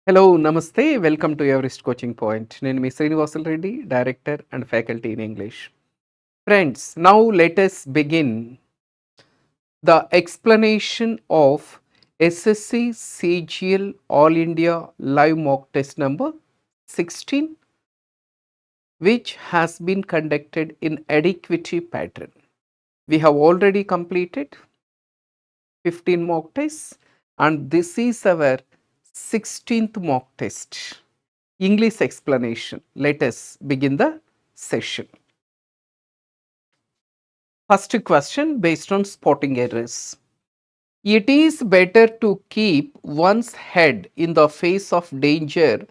Hello, Namaste. Welcome to Everest Coaching Point. Nenu mi Srinivasulu Reddy, Director and Faculty in English. Friends, now let us begin the explanation of SSC CGL All India Live Mock Test number 16, which has been conducted in adequacy pattern. We have already completed 15 mock tests, and this is our 16th mock test. English explanation. Let us begin the session. First question based on spotting errors. It is better to keep one's head in the face of danger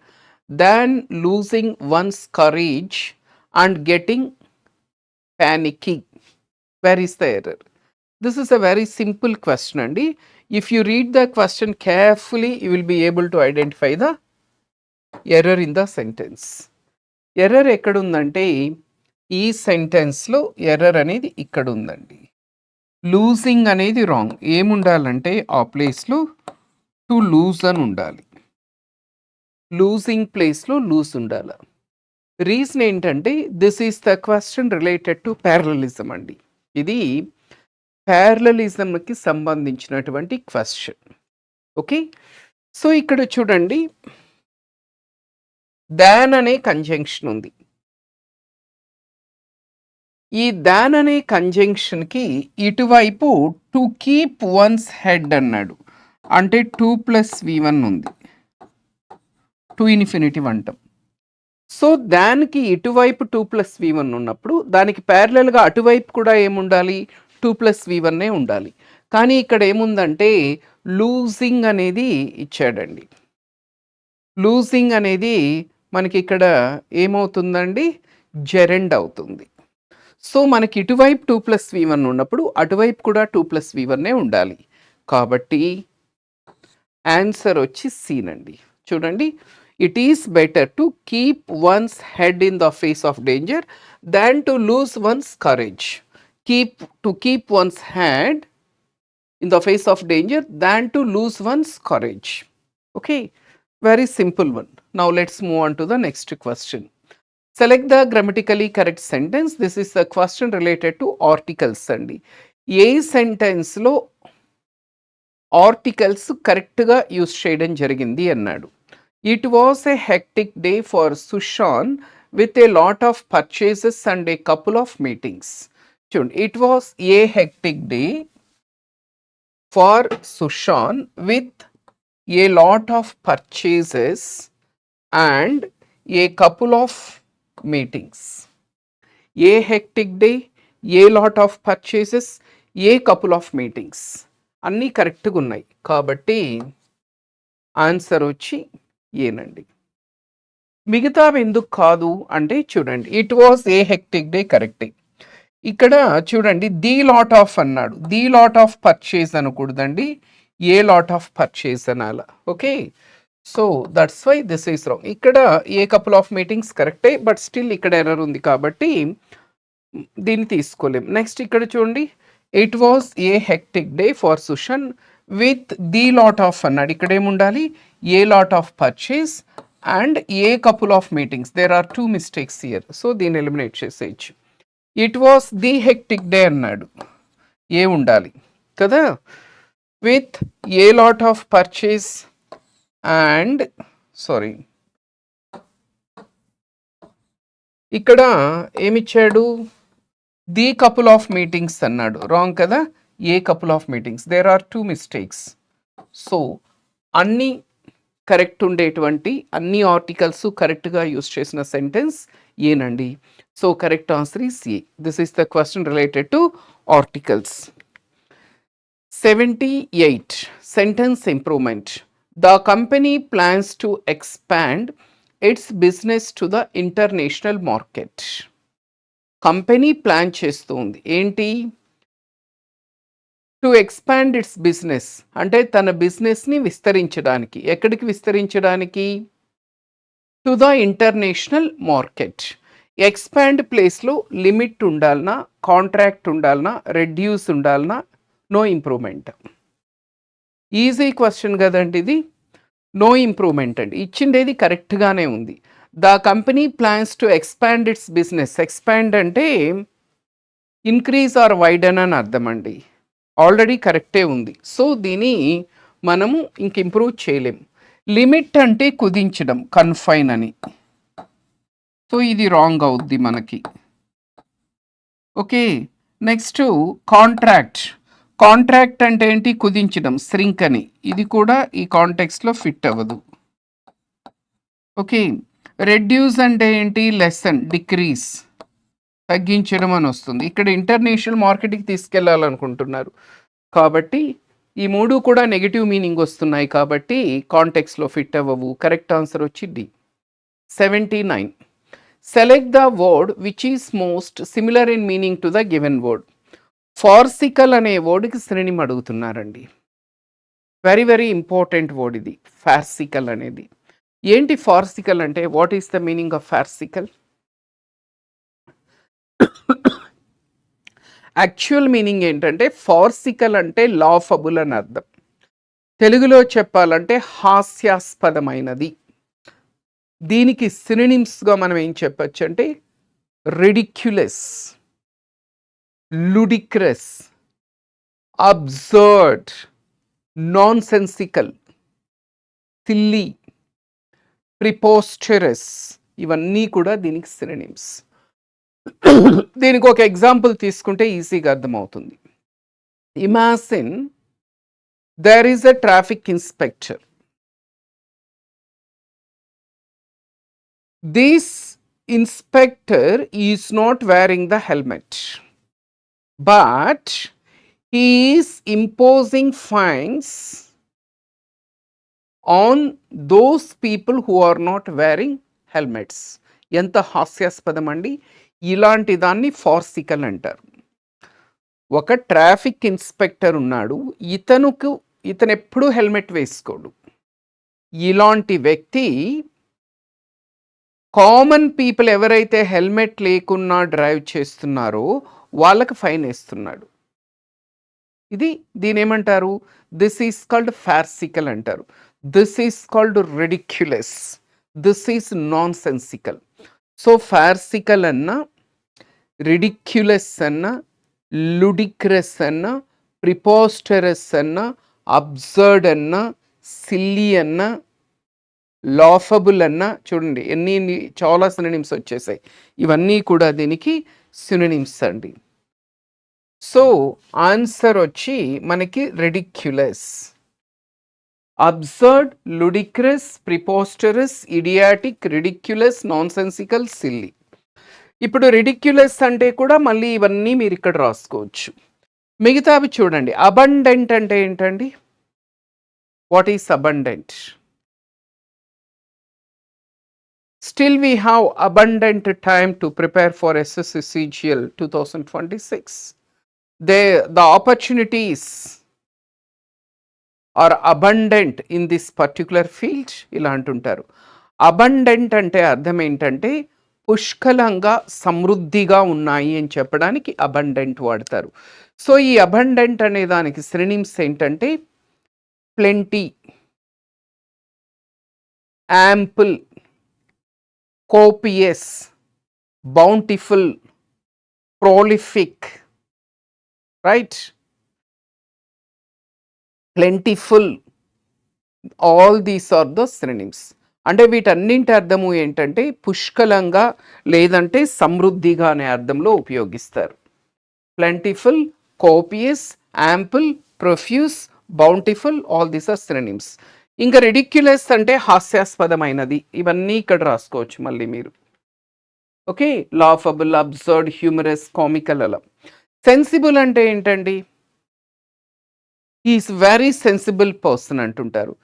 than losing one's courage and getting panicky. Where is the error? This is a very simple question, Andy. If you read the question carefully, you will be able to identify the error in the sentence. Error ఎక్కడుందంటే ఈ సెంటెన్స్లో error అనేది ఇక్కడ ఉందండి. Losing అనేది wrong. ఏముండాలంటే ఆ ప్లేస్లో to lose అని ఉండాలి. లూజింగ్ ప్లేస్లో లూజ్ ఉండాలి. రీజన్ ఏంటంటే this is the question related to parallelism అండి. ఇది ప్యారలలిజంకి సంబంధించినటువంటి క్వశ్చన్. ఓకే, సో ఇక్కడ చూడండి, దాన్ అనే కంజంక్షన్ ఉంది. ఈ దాన్ అనే కంజంక్షన్కి ఇటువైపు టు కీప్ వన్స్ హెడ్ అన్నాడు, అంటే 2+V1 ఉంది, టు ఇన్ఫినిటివ్ అంటాం. సో దానికి ఇటువైపు 2+V1 ఉన్నప్పుడు దానికి ప్యారలల్గా అటువైపు కూడా ఏముండాలి, 2+V1 ఉండాలి. కానీ ఇక్కడ ఏముందంటే లూజింగ్ అనేది ఇచ్చాడండి. లూజింగ్ అనేది మనకి ఇక్కడ ఏమవుతుందండి, జెరెండ్ అవుతుంది. సో మనకి ఇటువైపు 2+V1 ఉన్నప్పుడు అటువైపు కూడా 2+V1 ఉండాలి. కాబట్టి ఆన్సర్ వచ్చి సీనండి. చూడండి, it is better to keep once head in the face of danger than to lose once courage. Keep once head in the face of danger than to lose once courage. Okay, very simple one. Now let's move on to the next question. Select the grammatically correct sentence. This is the question related to articles అండి. ఏ సెంటెన్స్లో articles కరెక్ట్గా use చేయడం జరిగింది అన్నాడు. It was a hectic day for Sushan with a lot of purchases and a couple of meetings. చూడండి, it was a hectic day for Sushan with a lot of purchases and a couple of meetings. A hectic day, a lot of purchases, a couple of meetings అన్నీ కరెక్ట్గా ఉన్నాయి. కాబట్టి answer వచ్చి ఏనండి. మిగతావి ఎందుకు కాదు అంటే చూడండి, it was a hectic day కరెక్టే. ఇక్కడ చూడండి, ది లాట్ ఆఫ్ అన్నాడు. ది లాట్ ఆఫ్ పర్చేస్ అనకూడదండి, ఏ లాట్ ఆఫ్ పర్చేస్ అనాల. Okay, so that's why this is wrong. ఇక్కడ ఏ కపుల్ ఆఫ్ మీటింగ్స్ కరెక్టే, బట్ స్టిల్ ఇక్కడ ఎర్రర్ ఉంది కాబట్టి దీన్ని తీసుకోలేం. నెక్స్ట్ ఇక్కడ చూడండి, it was a hectic day for Sushan with the lot of అన్నాడు. ఇక్కడ ఏముండాలి, a lot of purchase and a couple of meetings. There are 2 mistakes here, so దీన్ని ఎలిమినేట్ చేసేయచ్చు. It was the hectic day అన్నాడు, a ఉండాలి కదా, with a lot of purchase and sorry, ఇక్కడ ఏమిచ్చాడు, ది కపుల్ ఆఫ్ మీటింగ్స్ అన్నాడు. Wrong కదా, a couple of meetings. There are 2 mistakes. So అన్ని కరెక్ట్ ఉండేటువంటి అన్ని ఆర్టికల్స్ కరెక్ట్గా యూస్ చేసిన సెంటెన్స్ ఏనండి. So correct answer is A. This is the question related to articles. 78 sentence improvement. The company plans to expand its business to the international market. Company plan చేస్తుంది ఏంటి, to expand its business అంటే తన బిజినెస్ని విస్తరించడానికి. ఎక్కడికి విస్తరించడానికి, to the international market. Expand ప్లేస్లో limit ఉండాలనా, కాంట్రాక్ట్ ఉండాలనా, రెడ్యూస్ ఉండాలనా, నో ఇంప్రూవ్మెంట్. ఈజీ క్వశ్చన్ కదండి ఇది. నో ఇంప్రూవ్మెంట్ అండి, ఇచ్చిండేది కరెక్ట్గానే ఉంది. The company plans to expand its business. Expand అంటే ఇంక్రీజ్ ఆర్ వైడన్ అని అర్థం అండి. ఆల్రెడీ కరెక్టే ఉంది. సో దీని మనము ఇంక ఇంప్రూవ్ చేయలేం. లిమిట్ అంటే కుదించడం, కన్ఫైన్ అని. సో ఇది రాంగ్ అవుద్ది మనకి. Okay, next contract. కాంట్రాక్ట్ అంటే ఏంటి? కుదించడం, శ్రింక్ అని. ఇది కూడా ఈ కాంటెక్స్ట్లో ఫిట్ అవ్వదు. ఓకే, రెడ్యూస్ అంటే ఏంటి? లెసన్, డిక్రీస్, తగ్గించడం అని వస్తుంది. ఇక్కడ ఇంటర్నేషనల్ మార్కెట్కి తీసుకెళ్లాలనుకుంటున్నారు కాబట్టి ఈ మూడు కూడా నెగిటివ్ మీనింగ్ వస్తున్నాయి కాబట్టి కాంటెక్స్లో ఫిట్ అవ్వవు. కరెక్ట్ ఆన్సర్ వచ్చి D. 79. Select the word which is most similar in meaning to the given word. Farcical అనే వర్డ్కి శ్రేణిని అడుగుతున్నారండి. వెరీ వెరీ ఇంపార్టెంట్ వర్డ్ ఇది, ఫార్సికల్ అనేది. ఏంటి ఫార్సికల్ అంటే? What is the meaning of farcical? Actual meaning ఏంటంటే ఫార్సికల్ అంటే లాఫబుల్ అని అర్థం. తెలుగులో చెప్పాలంటే హాస్యాస్పదమైనది. దీనికి సినోనిమ్స్గా మనం ఏం చెప్పచ్చు అంటే ridiculous, ludicrous, absurd, nonsensical, silly, preposterous, ఇవన్నీ కూడా దీనికి సినోనిమ్స్. దీనికి ఒక ఎగ్జాంపుల్ తీసుకుంటే ఈజీగా అర్థమవుతుంది. Imagine there is a traffic inspector. This inspector is not wearing the helmet, but he is imposing fines on those people who are not wearing helmets. ఎంత హాస్యాస్పదం అండి! ఇలాంటి దాన్ని ఫార్సికల్ అంటారు. ఒక ట్రాఫిక్ ఇన్స్పెక్టర్ ఉన్నాడు, ఇతను ఎప్పుడు హెల్మెట్ వేసుకోడు. ఇలాంటి వ్యక్తి కామన్ పీపుల్ ఎవరైతే హెల్మెట్ లేకున్నా డ్రైవ్ చేస్తున్నారో వాళ్ళకి ఫైన్ వేస్తున్నాడు. దీని ఏమంటారు? దిస్ ఈస్ కాల్డ్ ఫార్సికల్ అంటారు. This is called ridiculous, this is nonsensical. So farcical అన్న, రిడిక్యులస్ అన్న, లుడిక్రస్ అన్న, ప్రిపోస్టరస్ అన్న, అబ్సర్డ్ అన్న, సిల్లీ అన్న, లాఫబుల్ అన్న, చూడండి ఎన్ని చాలా సినోనిమ్స్ వచ్చేసాయి. ఇవన్నీ కూడా దీనికి సినోనిమ్స్ అండి. సో ఆన్సర్ వచ్చి మనకి ridiculous, absurd, ludicrous, preposterous, idiotic, ridiculous, nonsensical, silly. ఇప్పుడు రిడిక్యులస్ అంటే కూడా మళ్ళీ ఇవన్నీ మీరు ఇక్కడ రాసుకోవచ్చు. మిగతావి చూడండి. అబండెంట్ అంటే ఏంటండి? What is abundant? Still we have abundant time to prepare for SSC CGL 2026. The opportunities are abundant in this particular field. ఇలా అంటుంటారు. అబండెంట్ అంటే అర్థం ఏంటంటే పుష్కలంగా, సమృద్ధిగా ఉన్నాయి అని చెప్పడానికి అబండెంట్ వాడతారు. సో ఈ అబండెంట్ అనే దానికి సినోనిమ్స్ ఏంటంటే plenty, ample, copious, bountiful, prolific, right? Plentiful, all these are the synonyms. అంటే వీటన్నింటి అర్థము ఏంటంటే పుష్కలంగా లేదంటే సమృద్ధిగా అనే అర్థంలో ఉపయోగిస్తారు. Plentiful, copious, ample, profuse, bountiful, all these are synonyms. ఇంకా రిడిక్యులస్ అంటే హాస్యాస్పదమైనది. ఇవన్నీ ఇక్కడ రాసుకోవచ్చు మళ్ళీ మీరు. Okay, laughable, absurd, humorous, comical అలా. సెన్సిబుల్ అంటే ఏంటండి? ఈజ్ వెరీ సెన్సిబుల్ పర్సన్ అంటుంటారు.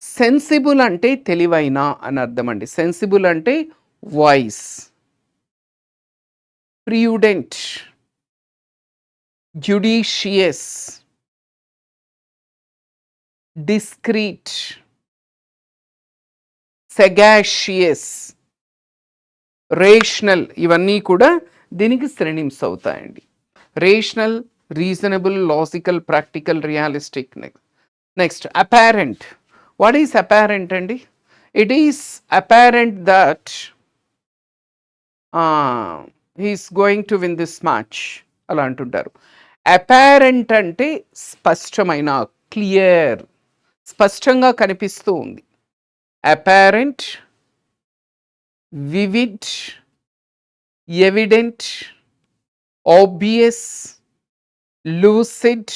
సెన్సిబుల్ అంటే తెలివైన అని అర్థం అండి. సెన్సిబుల్ అంటే wise, prudent, judicious, discreet, sagacious, rational, ఇవన్నీ కూడా దీనికి సినోనిమ్స్ అవుతాయండి. Rational, reasonable, logical, practical, realistic. Next apparent. What is apparent అండి? It is apparent that he's going to win this match అలా అంటుంటారు. అపారెంట్ అంటే స్పష్టమైన, క్లియర్, స్పష్టంగా కనిపిస్తూ ఉంది. Apparent, vivid, evident, obvious, lucid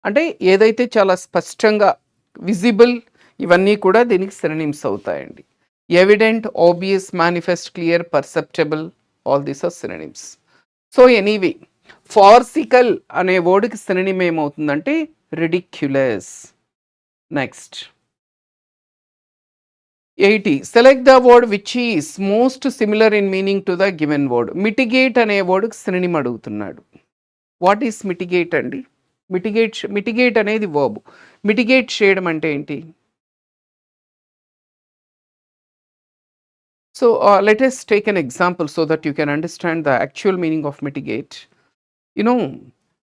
అంటే ఏదైతే చాలా స్పష్టంగా విజిబుల్, ఇవన్నీ కూడా దీనికి సినోనిమ్స్ అవుతాయండి. Evident, obvious, manifest, clear, perceptible, all these are synonyms. So anyway, farcical అనే వర్డ్కి సినోనిమ్ ఏమవుతుందంటే ridiculous. Next 80. Select the word which is most similar in meaning to the given word. Mitigate అనే వర్డ్కి synonym అడుగుతున్నాడు. What is mitigate అండి? Mitigate అనేది verb. Mitigate చేయడం అంటే ఏంటి? So let us take an example so that you can understand the actual meaning of mitigate. You know,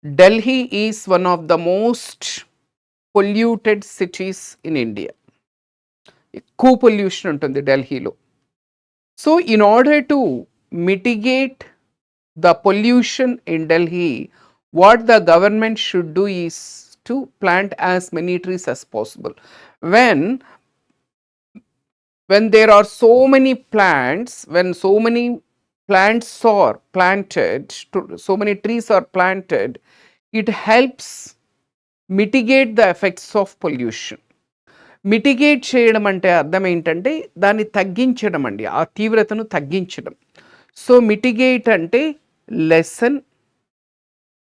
Delhi is one of the most polluted cities in India. ఎక్కువ pollution ఉంటుంది ఢిల్లీలో. So in order to mitigate the pollution in Delhi, what the government should do is to plant as many trees as possible. When there are so many plants, when so many plants are planted, so many trees are planted, it helps mitigate the effects of pollution. Mitigate చేయడం అంటే అర్థం ఏంటంటే దాన్ని తగ్గించడం అండి, ఆ తీవ్రతను తగ్గించడం. సో మిటిగేట్ అంటే లెసన్,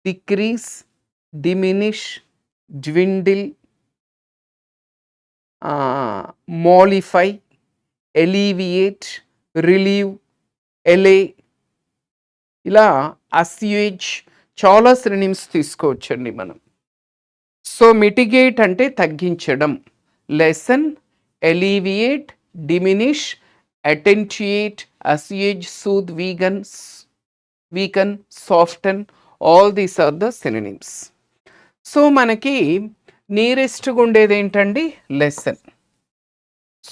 డిక్రీస్, డిమినిష్, డ్విండిల్, మోలిఫై, ఎలీవియేట్, రిలీవ్, ఎలే, ఇలా అస్యూజ్, చాలా సినోనిమ్స్ తీసుకోవచ్చండి మనం. సో మిటిగేట్ అంటే తగ్గించడం, lessen, alleviate, diminish, attenuate, assuage, soothe, weaken, soften, all these are the synonyms. So మనకి నియరెస్ట్గా ఉండేది ఏంటండి? లెసన్.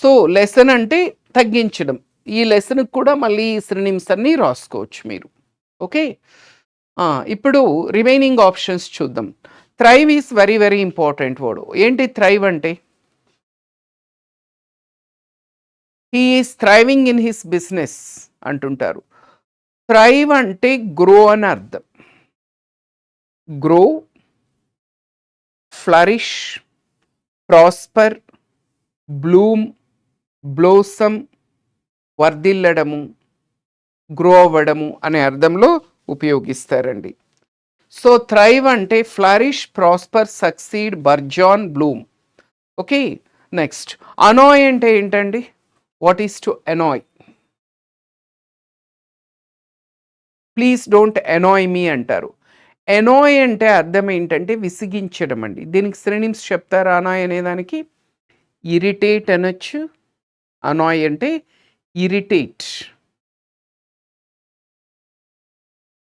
సో లెసన్ అంటే తగ్గించడం. ఈ లెసన్కి కూడా మళ్ళీ సినోనిమ్స్ అన్నీ రాసుకోవచ్చు మీరు. ఓకే, ఇప్పుడు రిమైనింగ్ ఆప్షన్స్ చూద్దాం. Thrive is very very important word. ఏంటి థ్రైవ్ అంటే? He is thriving in his business అంటుంటారు. థ్రైవ్ అంటే గ్రో అని అర్థం. Grow, flourish, prosper, bloom, blossom, వర్ధిల్లడము, గ్రో అవ్వడము అనే అర్థంలో ఉపయోగిస్తారండి. సో థ్రైవ్ అంటే flourish, prosper, succeed, burgeon, bloom. Okay, next annoy అంటే ఏంటండి? What is to annoy? Please don't annoy me అంటారు. ఎనాయ్ అంటే అర్థం ఏంటంటే విసిగించడం అండి. దీనికి సినోనిమ్స్ చెప్తారా అనాయ్ అనేదానికి? ఇరిటేట్ అనొచ్చు. అనాయ్ అంటే ఇరిటేట్.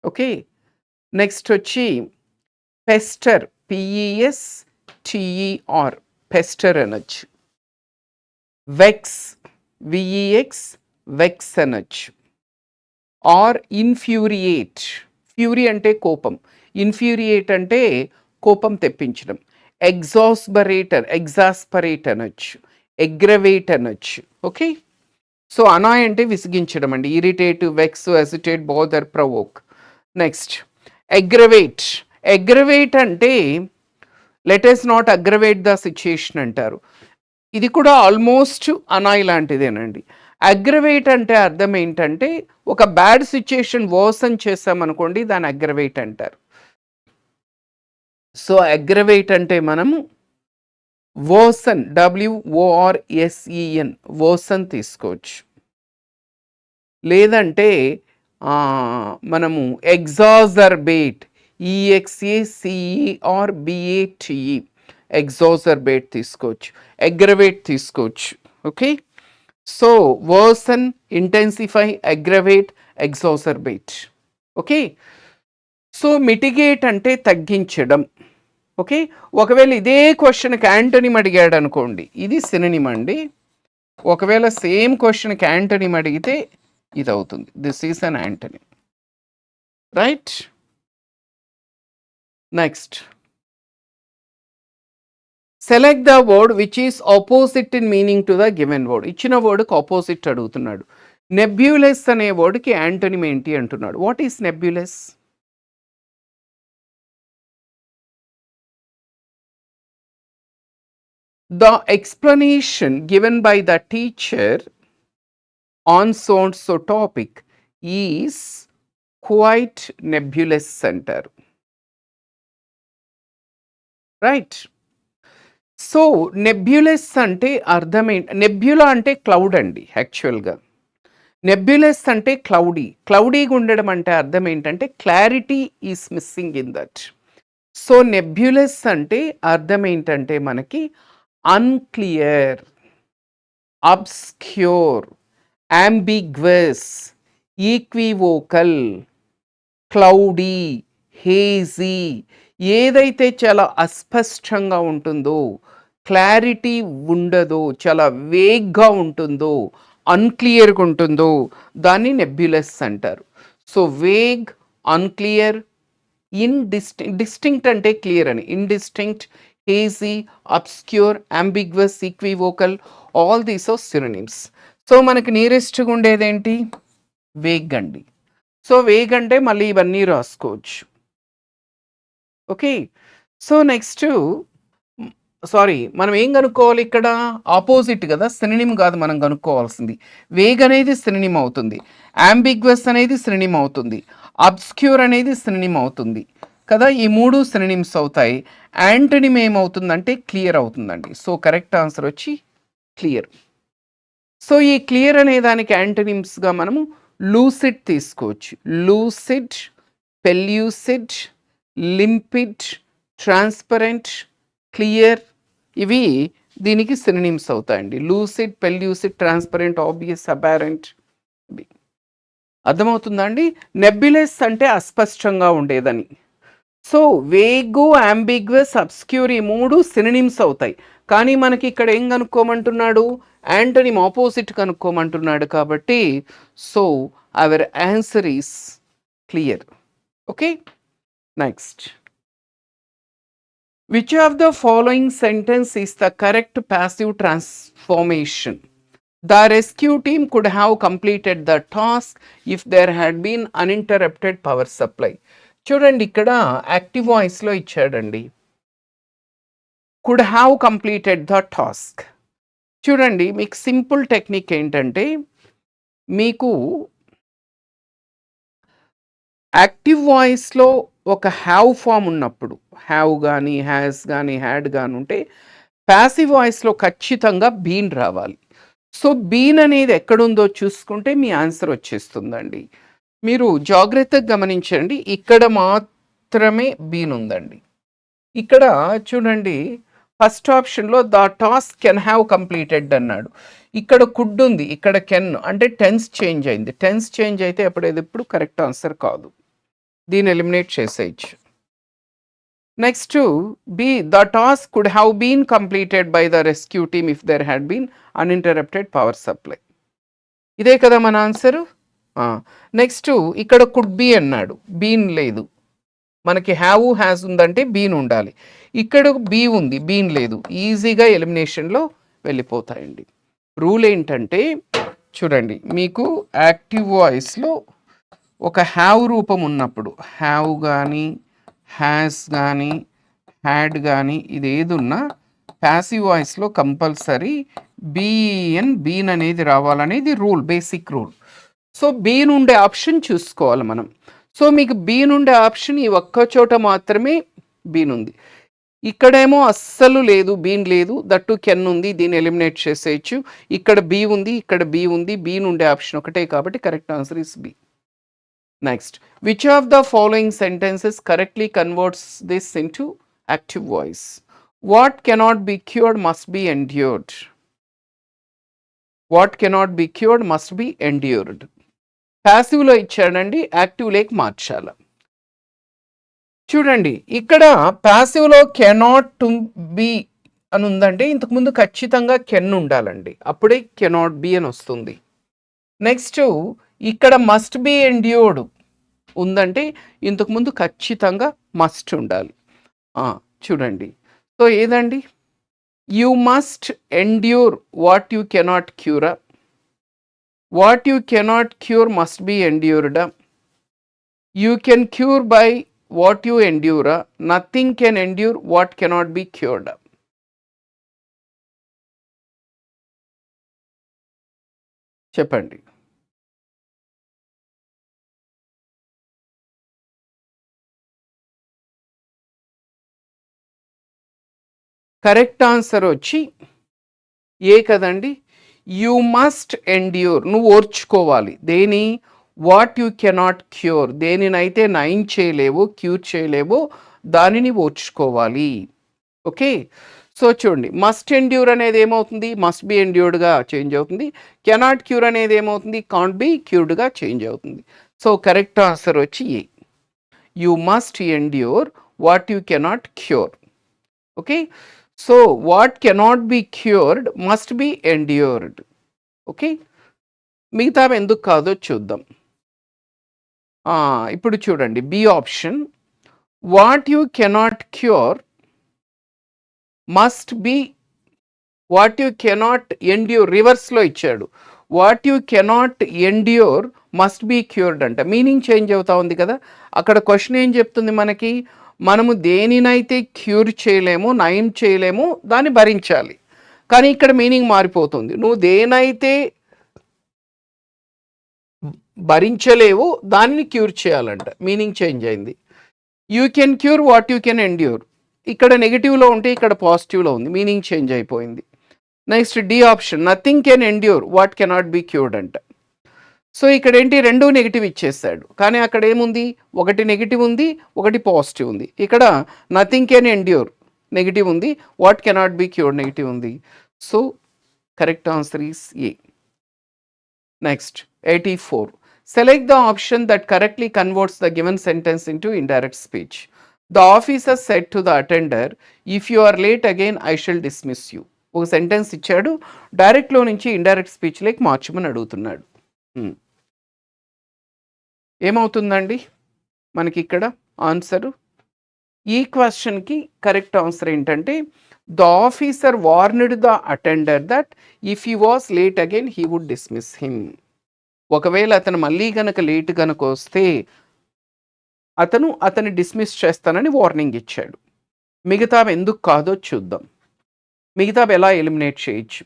ఓకే, నెక్స్ట్ వచ్చి పెస్టర్, PESTER, పెస్టర్ అనొచ్చు. వెక్స్, VEX, వెక్స్ అనొచ్చు. ఆర్ ఇన్ఫ్యూరియేట్. ఫ్యూరీ అంటే కోపం, ఇన్ఫ్యూరియేట్ అంటే కోపం తెప్పించడం. ఎగ్జాస్పరేట్ అనొచ్చు. ఎగ్రవేట్ అనొచ్చు. ఓకే, సో అనాయ్ అంటే విసిగించడం అండి. Irritate, vex, hesitate, bother, provoke. Next aggravate అంటే let us not aggravate the situation అంటారు. ఇది కూడా ఆల్మోస్ట్ అనాయ్ లాంటిదేనండి. అగ్రవేట్ అంటే అర్థం ఏంటంటే ఒక బ్యాడ్ సిచ్యుయేషన్ వర్సన్ చేసామనుకోండి, దాన్ని అగ్రవేట్ అంటారు. సో అగ్రవేట్ అంటే మనము వర్సన్, WORSEN, వర్సన్ తీసుకోవచ్చు. లేదంటే మనము ఎగ్జాజర్బేట్, EXACERBATE, ఎగ్జాజర్బేట్ తీసుకోవచ్చు. అగ్రవేట్ తీసుకోవచ్చు. Okay, so worsen, intensify, aggravate, exacerbate. Okay, so mitigate అంటే తగ్గించడం. ఓకే, ఒకవేళ ఇదే క్వశ్చన్కి యాంటోనిమ్ అడిగాడు అనుకోండి, ఇది సినోనిమ్ అండి. ఒకవేళ సేమ్ క్వశ్చన్కి యాంటోనిమ్ అడిగితే ఇది అవుతుంది. This is an antonym, right. Next, select the word which is opposite in meaning to the given word. ఇచ్చిన వర్డ్కి ఆపోజిట్ అడుగుతున్నాడు. నెబ్యులస్ అనే వర్డ్కి యాంటోనిమ్ ఏంటి అంటున్నాడు. What is nebulous? The explanation given by the teacher on so and so topic is quite nebulous center, right? So nebulous అంటే అర్థం ఏంటి? Nebula అంటే cloud అండి యాక్చువల్గా. నెబ్యులస్ అంటే క్లౌడీగా ఉండడం అంటే అర్థం ఏంటంటే clarity is missing in that. So nebulous అంటే అర్థం ఏంటంటే మనకి unclear, obscure, ambiguous, ఈక్వివోకల్, cloudy, hazy, ఏదైతే చాలా అస్పష్టంగా ఉంటుందో, క్లారిటీ ఉండదో, చాలా వేగ్గా ఉంటుందో, అన్క్లియర్గా ఉంటుందో దాన్ని నెబ్యులస్ అంటారు. సో వేగ్, అన్క్లియర్, డిస్టింక్ట్ అంటే క్లియర్ అని, ఇండిస్టింక్ట్, hazy, obscure, ambiguous, equivocal, all these are synonyms. So మనకి నియరెస్ట్గా ఉండేదేంటి? వేగ్ అండి. సో వేగ్ అంటే మళ్ళీ ఇవన్నీ రాసుకోవచ్చు. ఓకే, సో నెక్స్ట్, సారీ, మనం ఏం కనుక్కోవాలి ఇక్కడ? ఆపోజిట్ కదా, సినోనిమ్ కాదు మనం కనుక్కోవాల్సింది. వేగ్ అనేది సినోనిమ్ అవుతుంది, అంబిగ్వస్ అనేది సినోనిమ్ అవుతుంది, అబ్స్క్యూర్ అనేది సినోనిమ్ అవుతుంది కదా. ఈ మూడు సినోనిమ్స్ అవుతాయి. యాంటోనిమ్ ఏమవుతుందంటే క్లియర్ అవుతుందండి. సో కరెక్ట్ ఆన్సర్ వచ్చి క్లియర్. సో ఈ క్లియర్ అనే దానికి యాంటోనిమ్స్గా మనము లూసిడ్ తీసుకోవచ్చు. Lucid, pellucid, limpid, transparent, clear, ఇవి దీనికి సినోనిమ్స్ అవుతాయండి. Lucid, pellucid, transparent, obvious, apparent. అర్థమవుతుందా అండి? నెబ్యులస్ అంటే అస్పష్టంగా ఉండేదని. సో వేగు, అంబిగ్వస్, అబ్స్క్యూర్ ఈ మూడు సినోనిమ్స్ అవుతాయి. కానీ మనకి ఇక్కడ ఏం కనుక్కోమంటున్నాడు? యాంటోనిమ్ ఆపోజిట్ కనుక్కోమంటున్నాడు. కాబట్టి so our answer is clear. Okay, next, which of the following sentence is the correct passive transformation? The rescue team could have completed the task if there had been uninterrupted power supply. చూడండి, ఇక్కడ active వాయిస్లో ఇచ్చాడండి. Could have completed the task. చూడండి, మీకు simple technique ఏంటంటే, మీకు active వాయిస్లో ఒక హ్యావ్ ఫామ్ ఉన్నప్పుడు, హ్యావ్ కానీ, హ్యాస్ కానీ, హ్యాడ్ కానీ ఉంటే, ప్యాసివ్ వాయిస్లో ఖచ్చితంగా బీన్ రావాలి. సో బీన్ అనేది ఎక్కడుందో చూసుకుంటే మీ ఆన్సర్ వచ్చేస్తుందండి. మీరు జాగ్రత్తగా గమనించండి, ఇక్కడ మాత్రమే బీన్ ఉందండి. ఇక్కడ చూడండి, ఫస్ట్ ఆప్షన్లో the task can have completed అన్నాడు. ఇక్కడ కుడ్ ఉంది, ఇక్కడ కెన్, అంటే టెన్స్ చేంజ్ అయింది. టెన్స్ చేంజ్ అయితే ఎప్పుడు కరెక్ట్ ఆన్సర్ కాదు. దీన్ని ఎలిమినేట్ చేసేయచ్చు. Next B, the task could have been completed by the rescue team if there had been uninterrupted power supply. ఇదే కదా మన ఆన్సరు. నెక్స్ట్ ఇక్కడ కుడ్ బీ అన్నాడు, బీన్ లేదు. మనకి హ్యావ్, హ్యాస్ ఉందంటే బీన్ ఉండాలి. ఇక్కడ బీ ఉంది, బీన్ లేదు. ఈజీగా ఎలిమినేషన్లో వెళ్ళిపోతాయండి. రూల్ ఏంటంటే చూడండి, మీకు యాక్టివ్ వాయిస్లో ఒక హ్యావ్ రూపం ఉన్నప్పుడు, హ్యావ్ కానీ, హ్యాస్ కానీ, హ్యాడ్ కానీ, ఇది ఏదున్నా ప్యాసివ్ వాయిస్లో కంపల్సరీ బీన్ అనేది రావాలనేది rule, basic rule. So been ఉండే ఆప్షన్ చూసుకోవాలి మనం. సో మీకు బీన్ ఉండే ఆప్షన్ ఈ ఒక్క చోట మాత్రమే బీన్ ఉంది. ఇక్కడేమో అస్సలు లేదు, బీన్ లేదు, దట్టు కెన్ ఉంది, దీన్ని ఎలిమినేట్ చేసేయచ్చు. ఇక్కడ బీ ఉంది, ఇక్కడ బీ ఉంది, బీన్ ఉండే ఆప్షన్ ఒకటే, కాబట్టి correct answer is B. Next, which of the following sentences correctly converts this into active voice? What cannot be cured must be endured. What cannot be cured must be endured. ప్యాసివ్లో ఇచ్చాడండి, active lake మార్చాల. చూడండి ఇక్కడ ప్యాసివ్లో cannot to be అని ఉందంటే ఇంతకుముందు ఖచ్చితంగా can ఉండాలండి, అప్పుడే కెనాట్ బి అని వస్తుంది. నెక్స్ట్ ఇక్కడ మస్ట్ బి ఎండ్యూర్డ్ ఉందంటే ఇంతకుముందు ఖచ్చితంగా మస్ట్ ఉండాలి. చూడండి, సో ఏదండి, you must endure what you cannot cure, what you cannot cure must be endured, you can cure by what you endure, nothing can endure what cannot be cured. చెప్పండి. Correct answer వచ్చి ఏ కదండి. You must endure, నువ్వు ఓర్చుకోవాలి. దేని, what you cannot cure, దేనినైతే నయం చేయలేవు, cure చేయలేవు, దానిని ఓర్చుకోవాలి. Okay, so చూడండి, మస్ట్ ఎండ్యూర్ అనేది ఏమవుతుంది, మస్ట్ బి ఎండ్యూర్డ్గా చేంజ్ అవుతుంది. కెనాట్ క్యూర్ అనేది ఏమవుతుంది, కాంట్ బి క్యూర్డ్గా చేంజ్ అవుతుంది. సో కరెక్ట్ ఆన్సర్ వచ్చి A, you must endure what you cannot cure. Okay, so what cannot be cured must be endured. Okay, మిగతా ఎందుకు కాదో చూద్దాం. ఇప్పుడు చూడండి, B option, what you cannot cure must be, what you cannot endure రివర్స్లో ఇచ్చాడు, what you cannot endure must be cured అంట. Meaning change అవుతా ఉంది కదా. అక్కడ క్వశ్చన్ ఏం చెప్తుంది మనకి, మనము దేనినైతే క్యూర్ చేయలేము, నయం చేయలేము, దాన్ని భరించాలి. కానీ ఇక్కడ మీనింగ్ మారిపోతుంది, నువ్వు దేనైతే భరించలేవు దానిని క్యూర్ చేయాలంట. మీనింగ్ చేంజ్ అయింది. You can cure what you can endure, ఇక్కడ నెగిటివ్లో ఉంటే ఇక్కడ పాజిటివ్లో ఉంది, మీనింగ్ చేంజ్ అయిపోయింది. Next D option, nothing can endure what cannot be cured అంట. సో ఇక్కడ ఏంటి, రెండు నెగిటివ్ ఇచ్చేస్తాడు, కానీ అక్కడ ఏముంది, ఒకటి నెగిటివ్ ఉంది, ఒకటి పాజిటివ్ ఉంది. ఇక్కడ నథింగ్ కెన్ ఎండ్యూర్ నెగిటివ్ ఉంది, what cannot be cured negative ఉంది. So correct answer is A. Next 84, select the option that correctly converts the given sentence into indirect speech. The officer said to the attender, if you are late again I shall dismiss you. ఒక sentence ఇచ్చాడు, డైరెక్ట్లో నుంచి indirect స్పీచ్లోకి మార్చమని అడుగుతున్నాడు. ఏమవుతుందండి మనకి ఇక్కడ answer, ఈ క్వశ్చన్కి కరెక్ట్ ఆన్సర్ ఏంటంటే, the officer warned the attender that if he was late again he would dismiss him. ఒకవేళ అతను మళ్ళీ కనుక లేట్ కనుక వస్తే అతను డిస్మిస్ చేస్తానని వార్నింగ్ ఇచ్చాడు. మిగతావి ఎందుకు కాదో చూద్దాం, మిగతావి ఎలా ఎలిమినేట్ చేయొచ్చు.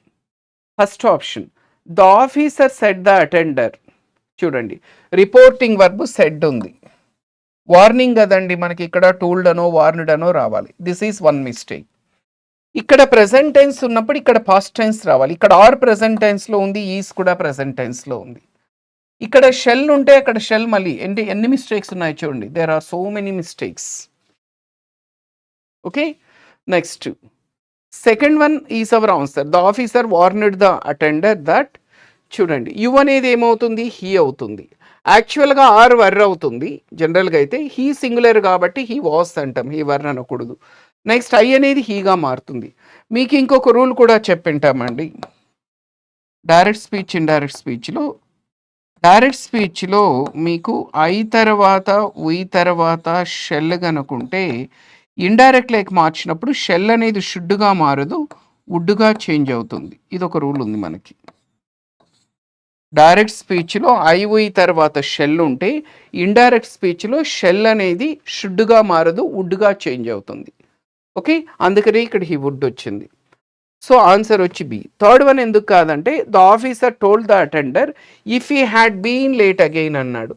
First option, the officer said the attender. చూడండి, రిపోర్టింగ్ వర్బ్ సెడ్ ఉంది, వార్నింగ్ కదండి మనకి, ఇక్కడ టోల్డ్ అనో వార్న్డ్ అనో రావాలి. This is one mistake. ఇక్కడ ప్రెజెంట్ టెన్స్ ఉన్నప్పుడు ఇక్కడ పాస్ట్ టెన్స్ రావాలి. ఇక్కడ ఆర్ ప్రెజెంట్ టెన్స్లో ఉంది, ఈస్ కూడా ప్రెజెంట్ టెన్స్లో ఉంది. ఇక్కడ షెల్ ఉంటే అక్కడ షెల్ మళ్ళీ ఎన్ని మిస్టేక్స్ ఉన్నాయి చూడండి, there are so many mistakes. Okay, next second one is our answer, the officer warned the attender that. చూడండి, యు అనేది ఏమవుతుంది, హీ అవుతుంది. యాక్చువల్గా ఆర్ వర్ అవుతుంది జనరల్గా అయితే, హీ సింగులర్ కాబట్టి హీ వాస్ అంటాం, హీ వర్ అనకూడదు. నెక్స్ట్ ఐ అనేది హీగా మారుతుంది. మీకు ఇంకొక రూల్ కూడా చెప్పింటామండి, డైరెక్ట్ స్పీచ్ ఇండైరెక్ట్ స్పీచ్లో. డైరెక్ట్ స్పీచ్లో మీకు ఐ తర్వాత ఉయ్ తర్వాత షెల్ కనుకుంటే, ఇండైరెక్ట్ మార్చినప్పుడు షెల్ అనేది షుడ్గా మారదు, వుడ్గా చేంజ్ అవుతుంది. ఇది ఒక రూల్ ఉంది మనకి. డైరెక్ట్ స్పీచ్లో ఐ ఉయ్ తర్వాత షెల్ ఉంటే, ఇండైరెక్ట్ స్పీచ్లో షెల్ అనేది షుడ్గా మారదు, వుడ్గా చేంజ్ అవుతుంది. ఓకే, అందుకని ఇక్కడ హీ వుడ్ వచ్చింది. సో ఆన్సర్ వచ్చి బి. థర్డ్ వన్ ఎందుకు కాదంటే, the officer told the attender if he had been late again అన్నాడు.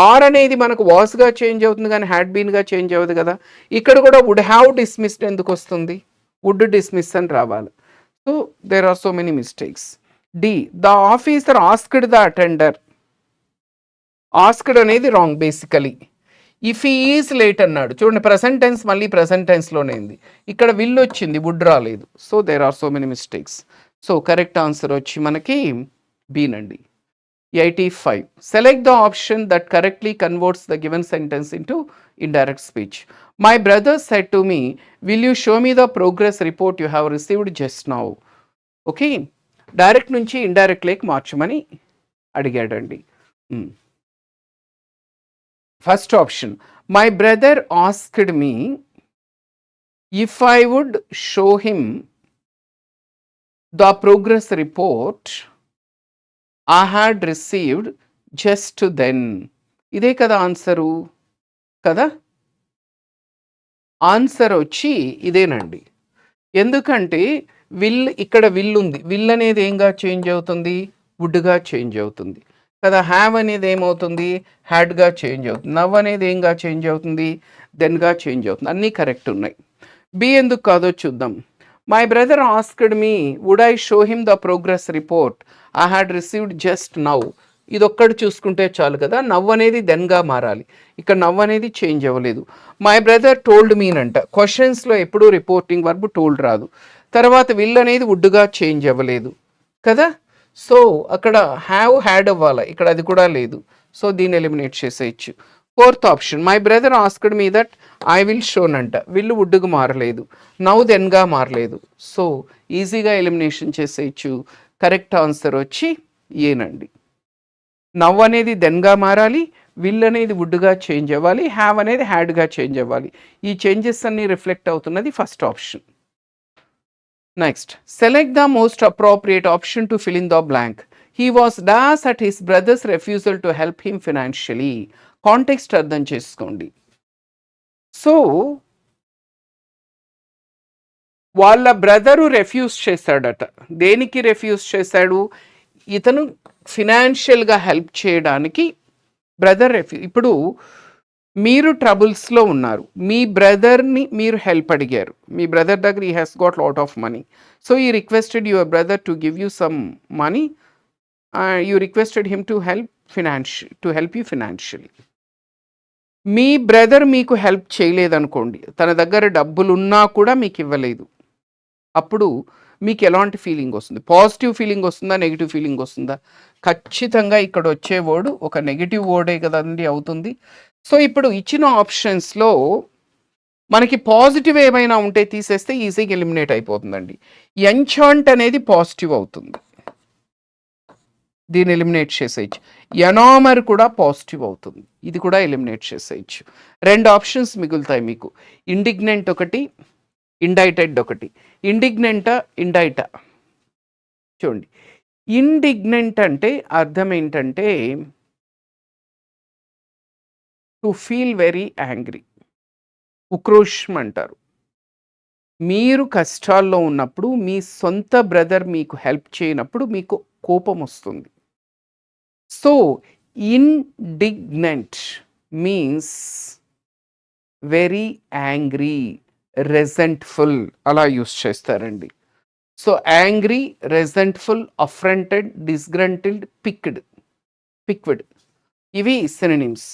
ఆర్ అనేది మనకు వాస్గా చేంజ్ అవుతుంది కానీ హ్యాడ్ బీన్గా చేంజ్ అవ్వదు కదా. ఇక్కడ కూడా వుడ్ హ్యావ్ డిస్మిస్డ్ ఎందుకు వస్తుంది, వుడ్ డిస్మిస్ అని రావాలి. So there are so many mistakes. D, the officer asked the attendant. Asked అనేది wrong basically. If he is late అన్నాడు, చూడండి ప్రెసెంట్ టెన్స్ మళ్ళీ ప్రెసెంట్ టెన్స్లోనే ఉంది, ఇక్కడ విల్ వచ్చింది, వుడ్ రాలేదు. So there are so many mistakes. So correct answer వచ్చి మనకి బీనండి. 85. Select the option that correctly converts the given sentence into indirect speech. My brother said to me, will you show me the progress report you have received just now? Okay, direct నుంచి indirect లేక్ మార్చమని అడిగాడండి. First option, my brother asked me if I would show him the progress report I had received just then. ఇదే కదా answer కదా, answer వచ్చి ఇదేనండి. ఎందుకంటే ఇక్కడ విల్ ఉంది, విల్ అనేది ఏంగా చేంజ్ అవుతుంది, వుడ్గా చేంజ్ అవుతుంది కదా. హ్యావ్ అనేది ఏమవుతుంది, హ్యాడ్గా చేంజ్ అవుతుంది. నవ్ అనేది ఏంగా చేంజ్ అవుతుంది, దెన్గా చేంజ్ అవుతుంది. అన్నీ కరెక్ట్ ఉన్నాయి. బి ఎందుకు కాదో చూద్దాం. My brother asked me would I show him the progress report I had received just now. ఇది ఒక్కటి చూసుకుంటే చాలు కదా. నవ్ అనేది దెన్గా మారాలి, ఇక్కడ నవ్ అనేది చేంజ్ అవ్వలేదు. మై బ్రదర్ టోల్డ్ మీన్ అంట. క్వశ్చన్స్లో ఎప్పుడూ రిపోర్టింగ్ వర్బ్ టోల్డ్ రాదు. తర్వాత విల్ అనేది వుడ్గా చేంజ్ అవ్వలేదు కదా. సో అక్కడ హ్యావ్ హ్యాడ్ అవ్వాలి, ఇక్కడ అది కూడా లేదు. సో దీన్ని ఎలిమినేట్ చేసేయచ్చు. Fourth option, my brother asked me that I will shown అంట. విల్ వుడ్గా మారలేదు, నవ్ దెన్గా మారలేదు. సో ఈజీగా ఎలిమినేషన్ చేసేయచ్చు. కరెక్ట్ ఆన్సర్ వచ్చి ఏనండి. నవ్ అనేది దెన్గా మారాలి, విల్ అనేది వుడ్గా చేంజ్ అవ్వాలి, హ్యావ్ అనేది హ్యాడ్గా చేంజ్ అవ్వాలి. ఈ చేంజెస్ అన్నీ రిఫ్లెక్ట్ అవుతున్నది first option. Next, select the most appropriate option to fill in the blank. He was dazed at his brother's refusal to help him financially. Context అర్థం చేసుకోండి. So వాళ్ళ brother refuge చేశాడట. దేనికి refuge చేశాడు, ఇతను ఫినాన్షియల్గా help చేయడానికి brother refuge. ఇప్పుడు మీరు ట్రబుల్స్లో ఉన్నారు, మీ బ్రదర్ని మీరు హెల్ప్ అడిగారు. మీ బ్రదర్ దగ్గర ఈ has got lot of money. So you requested your brother to give you some money. You requested him to help you financially. Me brother మీకు హెల్ప్ చేయలేదనుకోండి, తన దగ్గర డబ్బులున్నా కూడా మీకు ఇవ్వలేదు. అప్పుడు మీకు ఎలాంటి ఫీలింగ్ వస్తుంది, పాజిటివ్ ఫీలింగ్ వస్తుందా, నెగిటివ్ ఫీలింగ్ వస్తుందా? ఖచ్చితంగా ఇక్కడ వచ్చే వర్డ్ ఒక నెగిటివ్ వర్డే కదండి అవుతుంది. సో ఇప్పుడు ఇచ్చిన ఆప్షన్స్లో మనకి పాజిటివ్ ఏమైనా ఉంటే తీసేస్తే ఈజీగా ఎలిమినేట్ అయిపోతుందండి. ఎంచాంట్ అనేది పాజిటివ్ అవుతుంది, దీన్ని ఎలిమినేట్ చేసేయచ్చు. ఎనామర్ కూడా పాజిటివ్ అవుతుంది, ఇది కూడా ఎలిమినేట్ చేసేయచ్చు. రెండు ఆప్షన్స్ మిగులుతాయి మీకు, ఇండిగ్నెంట్ ఒకటి, ఇండైటెడ్ ఒకటి. ఇండిగ్నెంటా ఇండైటా చూడండి. ఇండిగ్నెంట్ అంటే అర్థం ఏంటంటే టు ఫీల్ వెరీ యాంగ్రీ, ఉక్రోషం అంటారు. మీరు కష్టాల్లో ఉన్నప్పుడు మీ సొంత బ్రదర్ మీకు హెల్ప్ చేయనప్పుడు మీకు కోపం వస్తుంది. So indignant means very angry, రెజెంట్ఫుల్ అలా యూస్ చేస్తారండి. సో యాంగ్రీ, రెజెంట్ఫుల్, అఫ్రంటెడ్, డిస్గ్రంటిల్డ్, పిక్విడ్ ఇవి సినోనిమ్స్.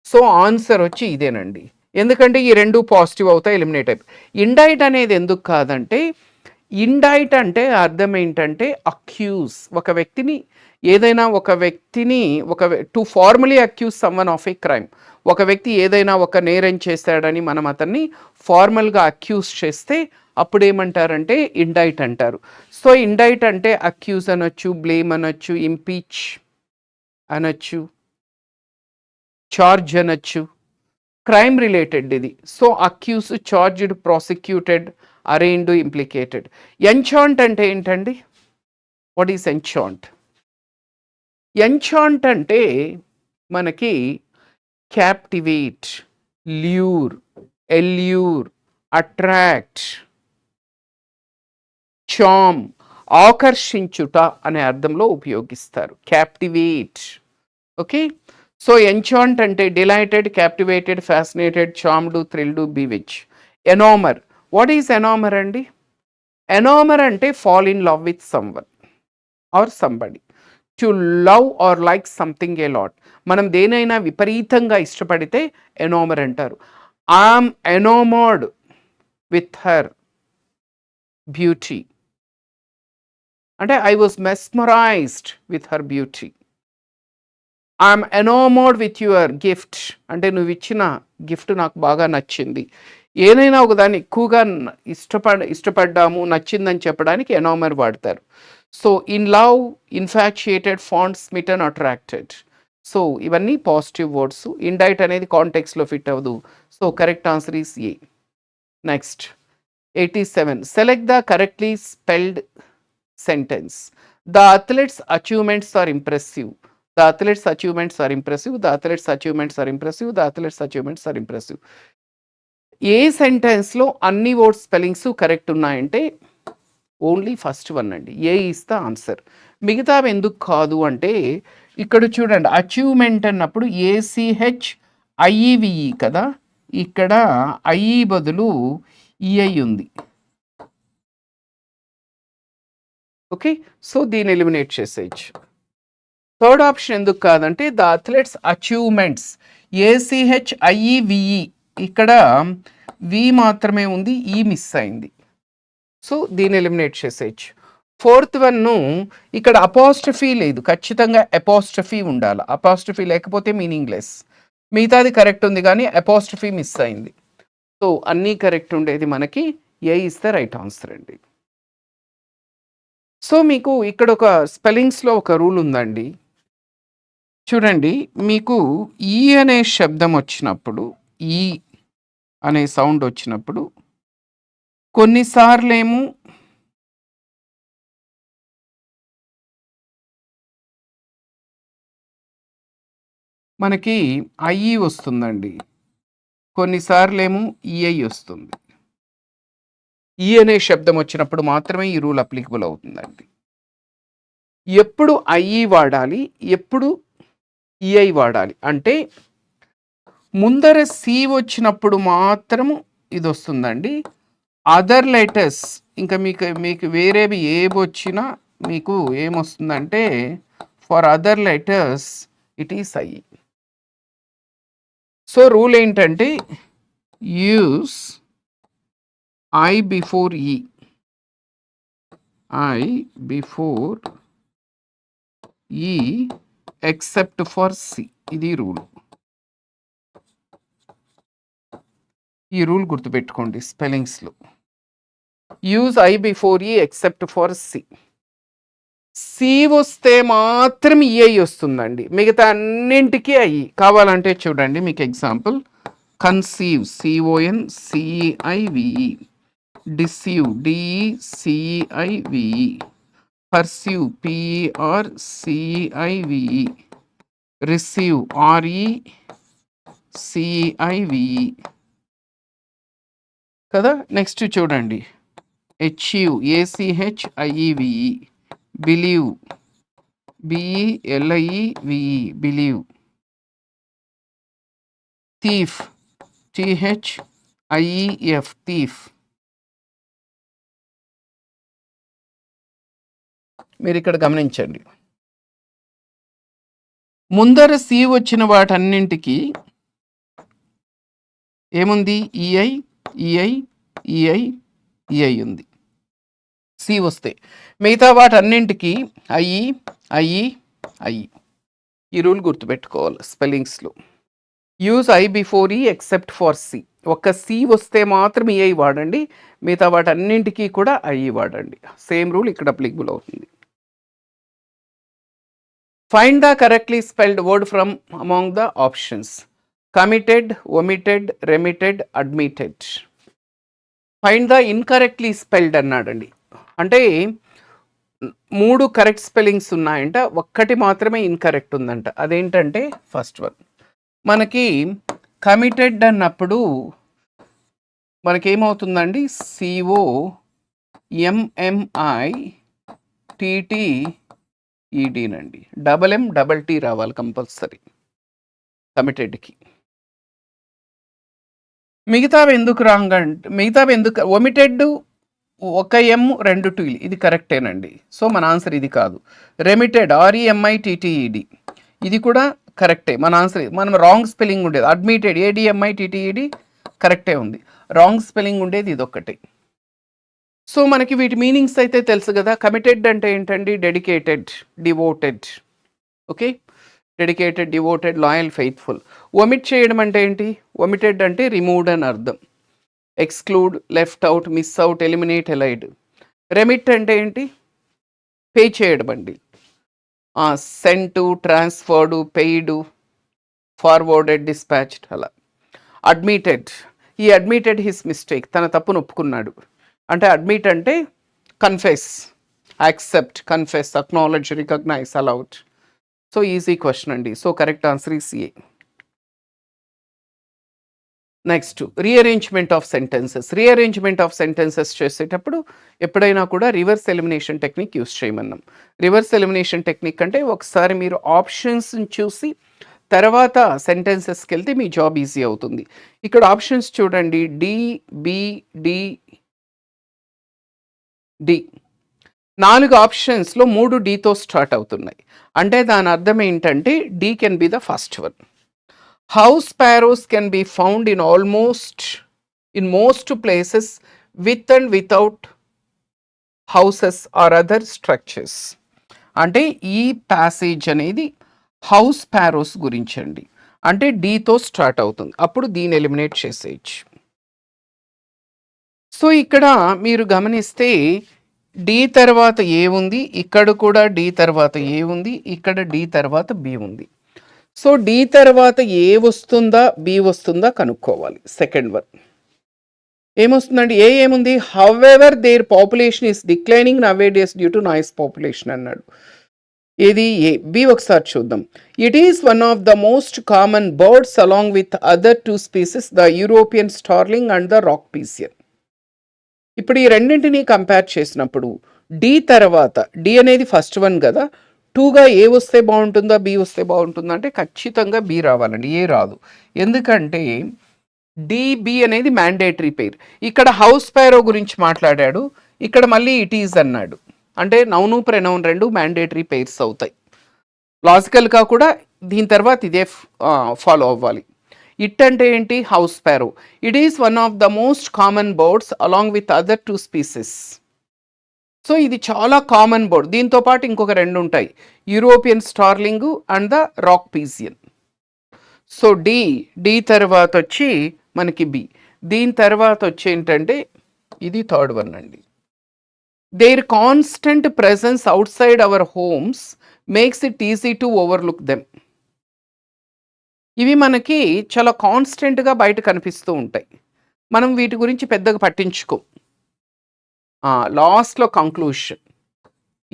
సో ఆన్సర్ వచ్చి ఇదేనండి. ఎందుకంటే ఈ రెండు పాజిటివ్ అవుతాయి, ఎలిమినేట్ అయిపోయి. ఇండైట్ అనేది ఎందుకు కాదంటే, ఇండైట్ అంటే అర్థం ఏంటంటే అక్యూజ్, ఒక వ్యక్తిని to formally accuse someone of a crime. ఒక వ్యక్తి ఏదైనా ఒక నేరం చేశాడని మనం అతన్ని ఫార్మల్గా అక్యూజ్ చేస్తే అప్పుడు ఏమంటారంటే ఇండైట్ అంటారు. సో ఇండైట్ అంటే అక్యూజ్ అనొచ్చు, బ్లేమ్ అనొచ్చు, ఇంపీచ్ అనొచ్చు, చార్జ్ అనొచ్చు, క్రైమ్ రిలేటెడ్ ఇది. So accuse, charged, prosecuted, arraigned, implicated. Enchant అంటే ఏంటండి, వాట్ ఈస్ ఎంచాంట్? ఎంచాంట్ అంటే మనకి captivate, lure, allure, attract, charm, ఆకర్షించుట అనే అర్థంలో ఉపయోగిస్తారు క్యాప్టివేట్. ఓకే, సో ఎంచాంట్ అంటే delighted, captivated, fascinated, charmed, thrilled, bewitch. Enamour, what is enamour అండి? ఎనామర్ అంటే fall in love with someone or somebody. To love or like something a lot. మనం దేనైనా విపరీతంగా ఇష్టపడితే ఎనామర్ అంటారు. I'm enamoured with her beauty అంటే I was mesmerised with her beauty. I'm enamoured with your gift అంటే నువ్వు ఇచ్చిన gift నాకు బాగా నచ్చింది. ఏదైనా ఒకదాన్ని ఎక్కువగా ఇష్టపడ్డాము, నచ్చిందని చెప్పడానికి ఎనామర్ వాడతారు. So in love, infatuated, fond, smitten, attracted. So ఇవన్నీ పాజిటివ్ వర్డ్స్. ఇండైట్ అనేది కాంటెక్స్లో ఫిట్ అవ్వదు. So correct answer is A. Next 87. Select the correctly spelled sentence. The athletes' achievements are impressive. The athletes' achievements are impressive. The athletes' achievements are impressive. The athletes' achievements are impressive. ఏ సెంటెన్స్లో అన్ని words spellings correct ఉన్నాయంటే only first one అండి. ఏ is the answer. మిగతావి ఎందుకు కాదు అంటే ఇక్కడ చూడండి, achievement అన్నప్పుడు ఏసిహెచ్ ఐఈవిఈ కదా, ఇక్కడ ఐఈ బదులు ఈఐ ఉంది. ఓకే, సో దీన్ని ఎలిమినేట్ చేసేయచ్చు. థర్డ్ ఆప్షన్ ఎందుకు కాదంటే ద అథ్లెట్స్ అచీవ్మెంట్స్, ఏసిహెచ్ ఐఈవిఈ, ఇక్కడ వి మాత్రమే ఉంది, ఈ మిస్ అయింది. సో దీన్ని ఎలిమినేట్ చేసేయచ్చు. ఫోర్త్ వన్ను ఇక్కడ అపాస్ట్రఫీ లేదు, ఖచ్చితంగా అపాస్ట్రఫీ ఉండాలి. అపాస్ట్రఫీ లేకపోతే మీనింగ్లెస్. మిగతాది కరెక్ట్ ఉంది కానీ అపాస్ట్రఫీ మిస్ అయింది. సో అన్నీ కరెక్ట్ ఉండేది మనకి A is the right answer అండి. సో మీకు ఇక్కడ ఒక స్పెల్లింగ్స్లో ఒక రూల్ ఉందండి. చూడండి, మీకు ఈ అనే శబ్దం వచ్చినప్పుడు, ఈ అనే సౌండ్ వచ్చినప్పుడు కొన్నిసార్లేమో మనకి ఐఈ వస్తుందండి, కొన్నిసార్లేమో ఈఐ వస్తుంది. ఈ అనే శబ్దం వచ్చినప్పుడు మాత్రమే ఈ రూల్ అప్లికబుల్ అవుతుందండి. ఎప్పుడు ఐఈ వాడాలి, ఎప్పుడు ఈఐ వాడాలి అంటే ముందర సి వచ్చినప్పుడు మాత్రము ఇది వస్తుందండి. అదర్ లెటర్స్ ఇంకా మీకు వేరేవి ఏవి వచ్చినా మీకు ఏమొస్తుందంటే for other letters it is I. So rule ఏంటంటే use I before E, I before E except for C. ఇది రూల్. ఈ రూల్ గుర్తుపెట్టుకోండి స్పెల్లింగ్స్లో. Use I before E except for C. C వస్తే మాత్రం ఈఐ వస్తుందండి, మిగతా అన్నింటికీ అయ్యి. కావాలంటే చూడండి మీకు example, conceive CON సిఈఐవిఈ, deceive డిఈసిఐవిఈ, perceive PER సిఈఐవిఈ, receive ఆర్ఈసిఐవిఈ కదా. నెక్స్ట్ చూడండి, achieve ఏసిహెచ్ఐఈవిఈ, believe బిఈఎల్ఐఈవిఈ believe, thief టిహెచ్ఐఈఎఫ్ thief. మీరు ఇక్కడ గమనించండి, ముందర సి వచ్చిన వాటన్నింటికి ఏముంది, ఈఐ ఈఐ ఈఐ ఈఐ ఉంది సి వస్తే. మిగతా వాటన్నింటికి ఐఈ ఐఈ ఐఈ. ఈ రూల్ గుర్తుపెట్టుకోవాలి స్పెల్లింగ్స్లో. Use I before E except for C. ఒక్క సి వస్తే మాత్రం ఈఐ వాడండి, మిగతా వాటన్నింటికి కూడా ఐఈ వాడండి. సేమ్ రూల్ ఇక్కడ అప్లికబుల్ అవుతుంది. Find the correctly spelled word from among the options. Committed, omitted, remitted, admitted. Find the incorrectly spelled అన్నాడండి. అంటే 3 కరెక్ట్ స్పెల్లింగ్స్ ఉన్నాయంట, ఒక్కటి మాత్రమే ఇన్కరెక్ట్ ఉందంట. అదేంటంటే ఫస్ట్ వన్ మనకి కమిటెడ్ అన్నప్పుడు మనకేమవుతుందండి, COMMITTED డబల్ ఎం డబల్ టీ రావాలి కంపల్సరీ కమిటెడ్కి. మిగతావి ఎందుకు రాంగ్ అంటే, మిగతావి ఎందుకు ఒమిటెడ్, ఒక ఎం 2 టీలు, ఇది కరెక్టేనండి. సో మన ఆన్సర్ ఇది కాదు. రెమిటెడ్ REMITTED ఇది కూడా కరెక్టే, మన ఆన్సర్. మనం రాంగ్ స్పెల్లింగ్ ఉండేది అడ్మిటెడ్ ADMITTED కరెక్టే ఉంది, రాంగ్ స్పెల్లింగ్ ఉండేది ఇదొక్కటే. సో మనకి వీటి మీనింగ్స్ అయితే తెలుసు కదా. కమిటెడ్ అంటే ఏంటండి, dedicated, devoted. Okay, dedicated, devoted, loyal, faithful. Omit చేయడం అంటే ఏంటి? ఒమిటెడ్ అంటే రిమూవ్డ్ అని అర్థం. Exclude, left out, miss out, eliminate, elide. Remit అంటే ఏంటి? పే చేయడం అండి. Sent, transferred, paid, forwarded, dispatched అలా. Admitted, he admitted his mistake, తన తప్పును ఒప్పుకున్నాడు. అంటే అడ్మిట్ అంటే confess, accept, confess, acknowledge, recognise, allowed. So easy question అండి. So correct answer is A. Next rearrangement of sentences. Rearrangement of sentences చేసేటప్పుడు ఎప్పుడైనా కూడా రివర్స్ ఎలిమినేషన్ టెక్నిక్ యూస్ చేయమన్నాం. రివర్స్ ఎలిమినేషన్ టెక్నిక్ అంటే ఒకసారి మీరు ఆప్షన్స్ని చూసి తర్వాత సెంటెన్సెస్కి వెళ్తే మీ జాబ్ ఈజీ అవుతుంది. ఇక్కడ ఆప్షన్స్ చూడండి, డి, బి, డి, డి. 4 ఆప్షన్స్లో 3 డీతో స్టార్ట్ అవుతున్నాయి. అంటే దాని అర్థం ఏంటంటే D can be the first one. House sparrows can be found in most places with and without houses or other structures. అంటే ఈ ప్యాసేజ్ అనేది హౌస్ స్పారోస్ గురించి అండి. అంటే డీతో స్టార్ట్ అవుతుంది, అప్పుడు దీన్ని ఎలిమినేట్ చేసేయచ్చు. సో ఇక్కడ మీరు గమనిస్తే డి తర్వాత ఏ ఉంది, ఇక్కడ కూడా డి తర్వాత ఏ ఉంది, ఇక్కడ డి తర్వాత బి ఉంది. సో డి తర్వాత ఏ వస్తుందా బి వస్తుందా కనుక్కోవాలి. సెకండ్ వన్ ఏమొస్తుందండి? ఏముంది? However their population is declining nowadays due to noise population అన్నాడు. ఇది ఏ. బి ఒకసారి చూద్దాం. It is one of the most common birds along with other 2 species, the European starling and the rock pigeon. ఇప్పుడు ఈ రెండింటినీ compare చేసినప్పుడు D తర్వాత, D అనేది ఫస్ట్ వన్ కదా, 2గా ఏ వస్తే బాగుంటుందా బి వస్తే బాగుంటుందా అంటే ఖచ్చితంగా బి రావాలండి, ఏ రాదు. ఎందుకంటే డిబి అనేది మ్యాండేటరీ పేర్. ఇక్కడ హౌస్ స్పారో గురించి మాట్లాడాడు, ఇక్కడ మళ్ళీ ఇట్ ఈజ్ అన్నాడు. అంటే నౌను ప్రనౌన్ రెండు మ్యాండేటరీ పేర్స్ అవుతాయి. లాజికల్గా కూడా దీని తర్వాత ఇదే ఫాలో అవ్వాలి. ఇట్ అంటే ఏంటి? House sparrow. It is one of the most common birds along with other 2 species. So ఇది చాలా కామన్ బర్డ్. దీంతో పాటు ఇంకొక 2 ఉంటాయి, European starling and the rock pigeon. So D తర్వాత వచ్చి మనకి బి, దీని తర్వాత వచ్చి ఏంటంటే ఇది థర్డ్ వన్ అండి. Their constant presence outside our homes makes it easy to overlook them. ఇవి మనకి చాలా కాన్స్టెంట్గా బయట కనిపిస్తూ ఉంటాయి, మనం వీటి గురించి పెద్దగా పట్టించుకో. లాస్ట్లో కంక్లూషన్,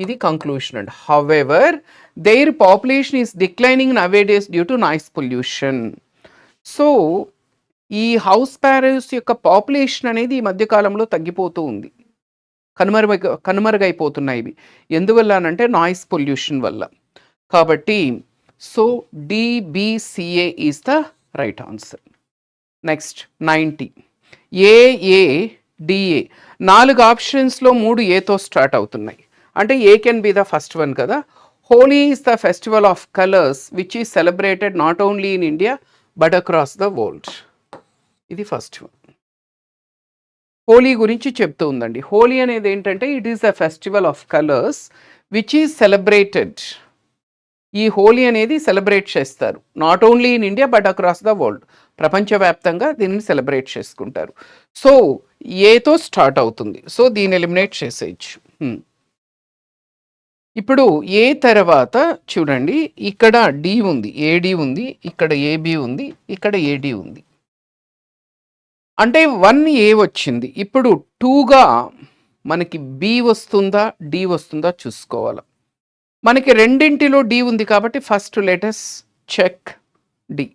ఇది కంక్లూషన్ అండి. However their population is declining nowadays due to noise pollution. So ఈ హౌస్ స్పారోస్ యొక్క పాపులేషన్ అనేది ఈ మధ్యకాలంలో తగ్గిపోతూ ఉంది, కనుమరుగైపోతున్నాయి ఇవి. ఎందువల్ల అనంటే నాయిస్ పొల్యూషన్ వల్ల. కాబట్టి so D B C A is the right answer. Next 90 A A D A. 4 ఆప్షన్స్లో 3 ఏతో స్టార్ట్ అవుతున్నాయి. అంటే A can be the first one కదా. Holi is the festival of colours which is celebrated not only in India but across the world. ఇది first one. Holi గురించి చెప్తూ ఉందండి. హోలీ అనేది ఏంటంటే it is the festival of colours which is celebrated. ఈ హోలీ అనేది celebrate చేస్తారు not only in India but across the world. ప్రపంచవ్యాప్తంగా దీన్ని సెలబ్రేట్ చేసుకుంటారు. సో ఏతో స్టార్ట్ అవుతుంది, సో దీన్ని ఎలిమినేట్ చేసేయచ్చు. ఇప్పుడు ఏ తర్వాత చూడండి, ఇక్కడ డి ఉంది, ఏడి ఉంది, ఇక్కడ ఏబి ఉంది, ఇక్కడ ఏడి ఉంది. అంటే 1 ఏ వచ్చింది. ఇప్పుడు 2గా మనకి బి వస్తుందా డి వస్తుందా చూసుకోవాలి. మనకి రెండింటిలో డి ఉంది కాబట్టి first let us check D.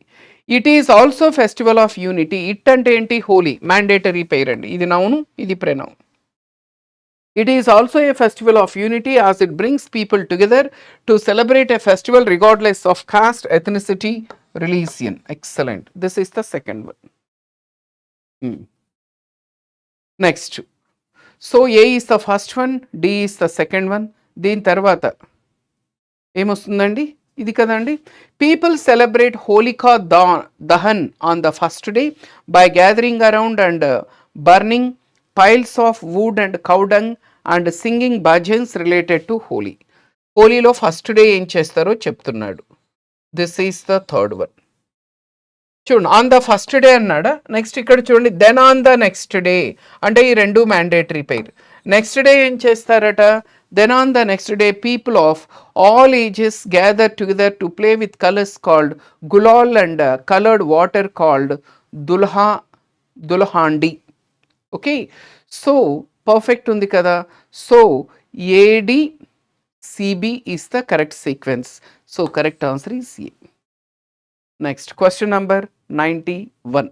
It is also festival of unity. It అంటే ఏంటి? హోలీ, మ్యాండేటరీ పేర్ అండి. ఇది నౌను, ఇది pronoun. It is also a festival of unity as it brings people together to celebrate a festival regardless of caste, ethnicity, religion. Excellent. This is the second one. Next so A is the first one, D is the second one. దీని తర్వాత ఏమొస్తుందండి? ఇది కదండి. People celebrate Holika Dahan on the first day by gathering around and burning piles of wood and cow dung and singing bhajans related to Holi. హోలీలో first day ఏం చేస్తారో చెప్తున్నాడు. This is the third one. చూడండి, ఆన్ ద ఫస్ట్ డే అన్నాడా, next ఇక్కడ చూడండి then on the next day, అంటే ఈ రెండు మ్యాండేటరీ పెయిర్. నెక్స్ట్ డే ఏం చేస్తారట, then on the next day people of all ages gather together to play with colours called gulal and coloured water called Dhulandi. Okay, so perfect ఉంది కదా. So A D C B is the correct sequence. So correct answer is A. Next question number 91.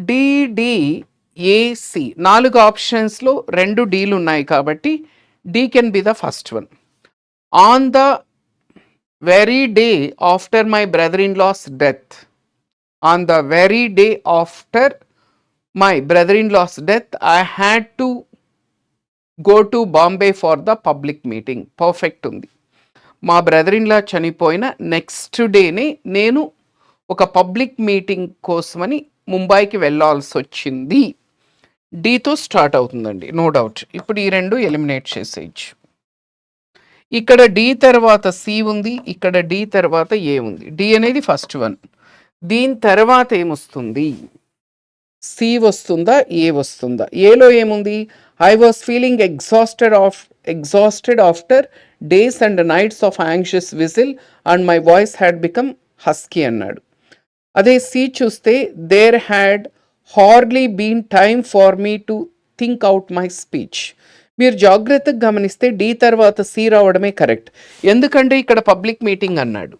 D D A C 4 ఆప్షన్స్లో 2 డీలు ఉన్నాయి కాబట్టి D can be the first one. On the very day after my brother in law's death, on the very day after my brother in law's death I had to go to Bombay for the public meeting. Perfect ఉంది. మా brother in law చనిపోయిన next డేనే నేను ఒక public meeting కోసమని ముంబైకి వెళ్ళాల్సి వచ్చింది. డితో స్టార్ట్ అవుతుందండి, నో డౌట్. ఇప్పుడు ఈ రెండు ఎలిమినేట్ చేసేయచ్చు. ఇక్కడ డి తర్వాత సి ఉంది, ఇక్కడ డి తర్వాత ఏ ఉంది. డి అనేది ఫస్ట్ వన్. దీని తర్వాత ఏమొస్తుంది, సి వస్తుందా ఏ వస్తుందా? ఏలో ఏముంది, I was feeling exhausted after days and nights of anxious vigil and my voice had become husky అన్నాడు. అదే సి చూస్తే there had hardly been time for me to think out my speech. మీరు జాగ్రత్తగా గమనిస్తే డి తర్వాత C రావడమే correct. ఎందుకంటే ఇక్కడ పబ్లిక్ మీటింగ్ అన్నాడు,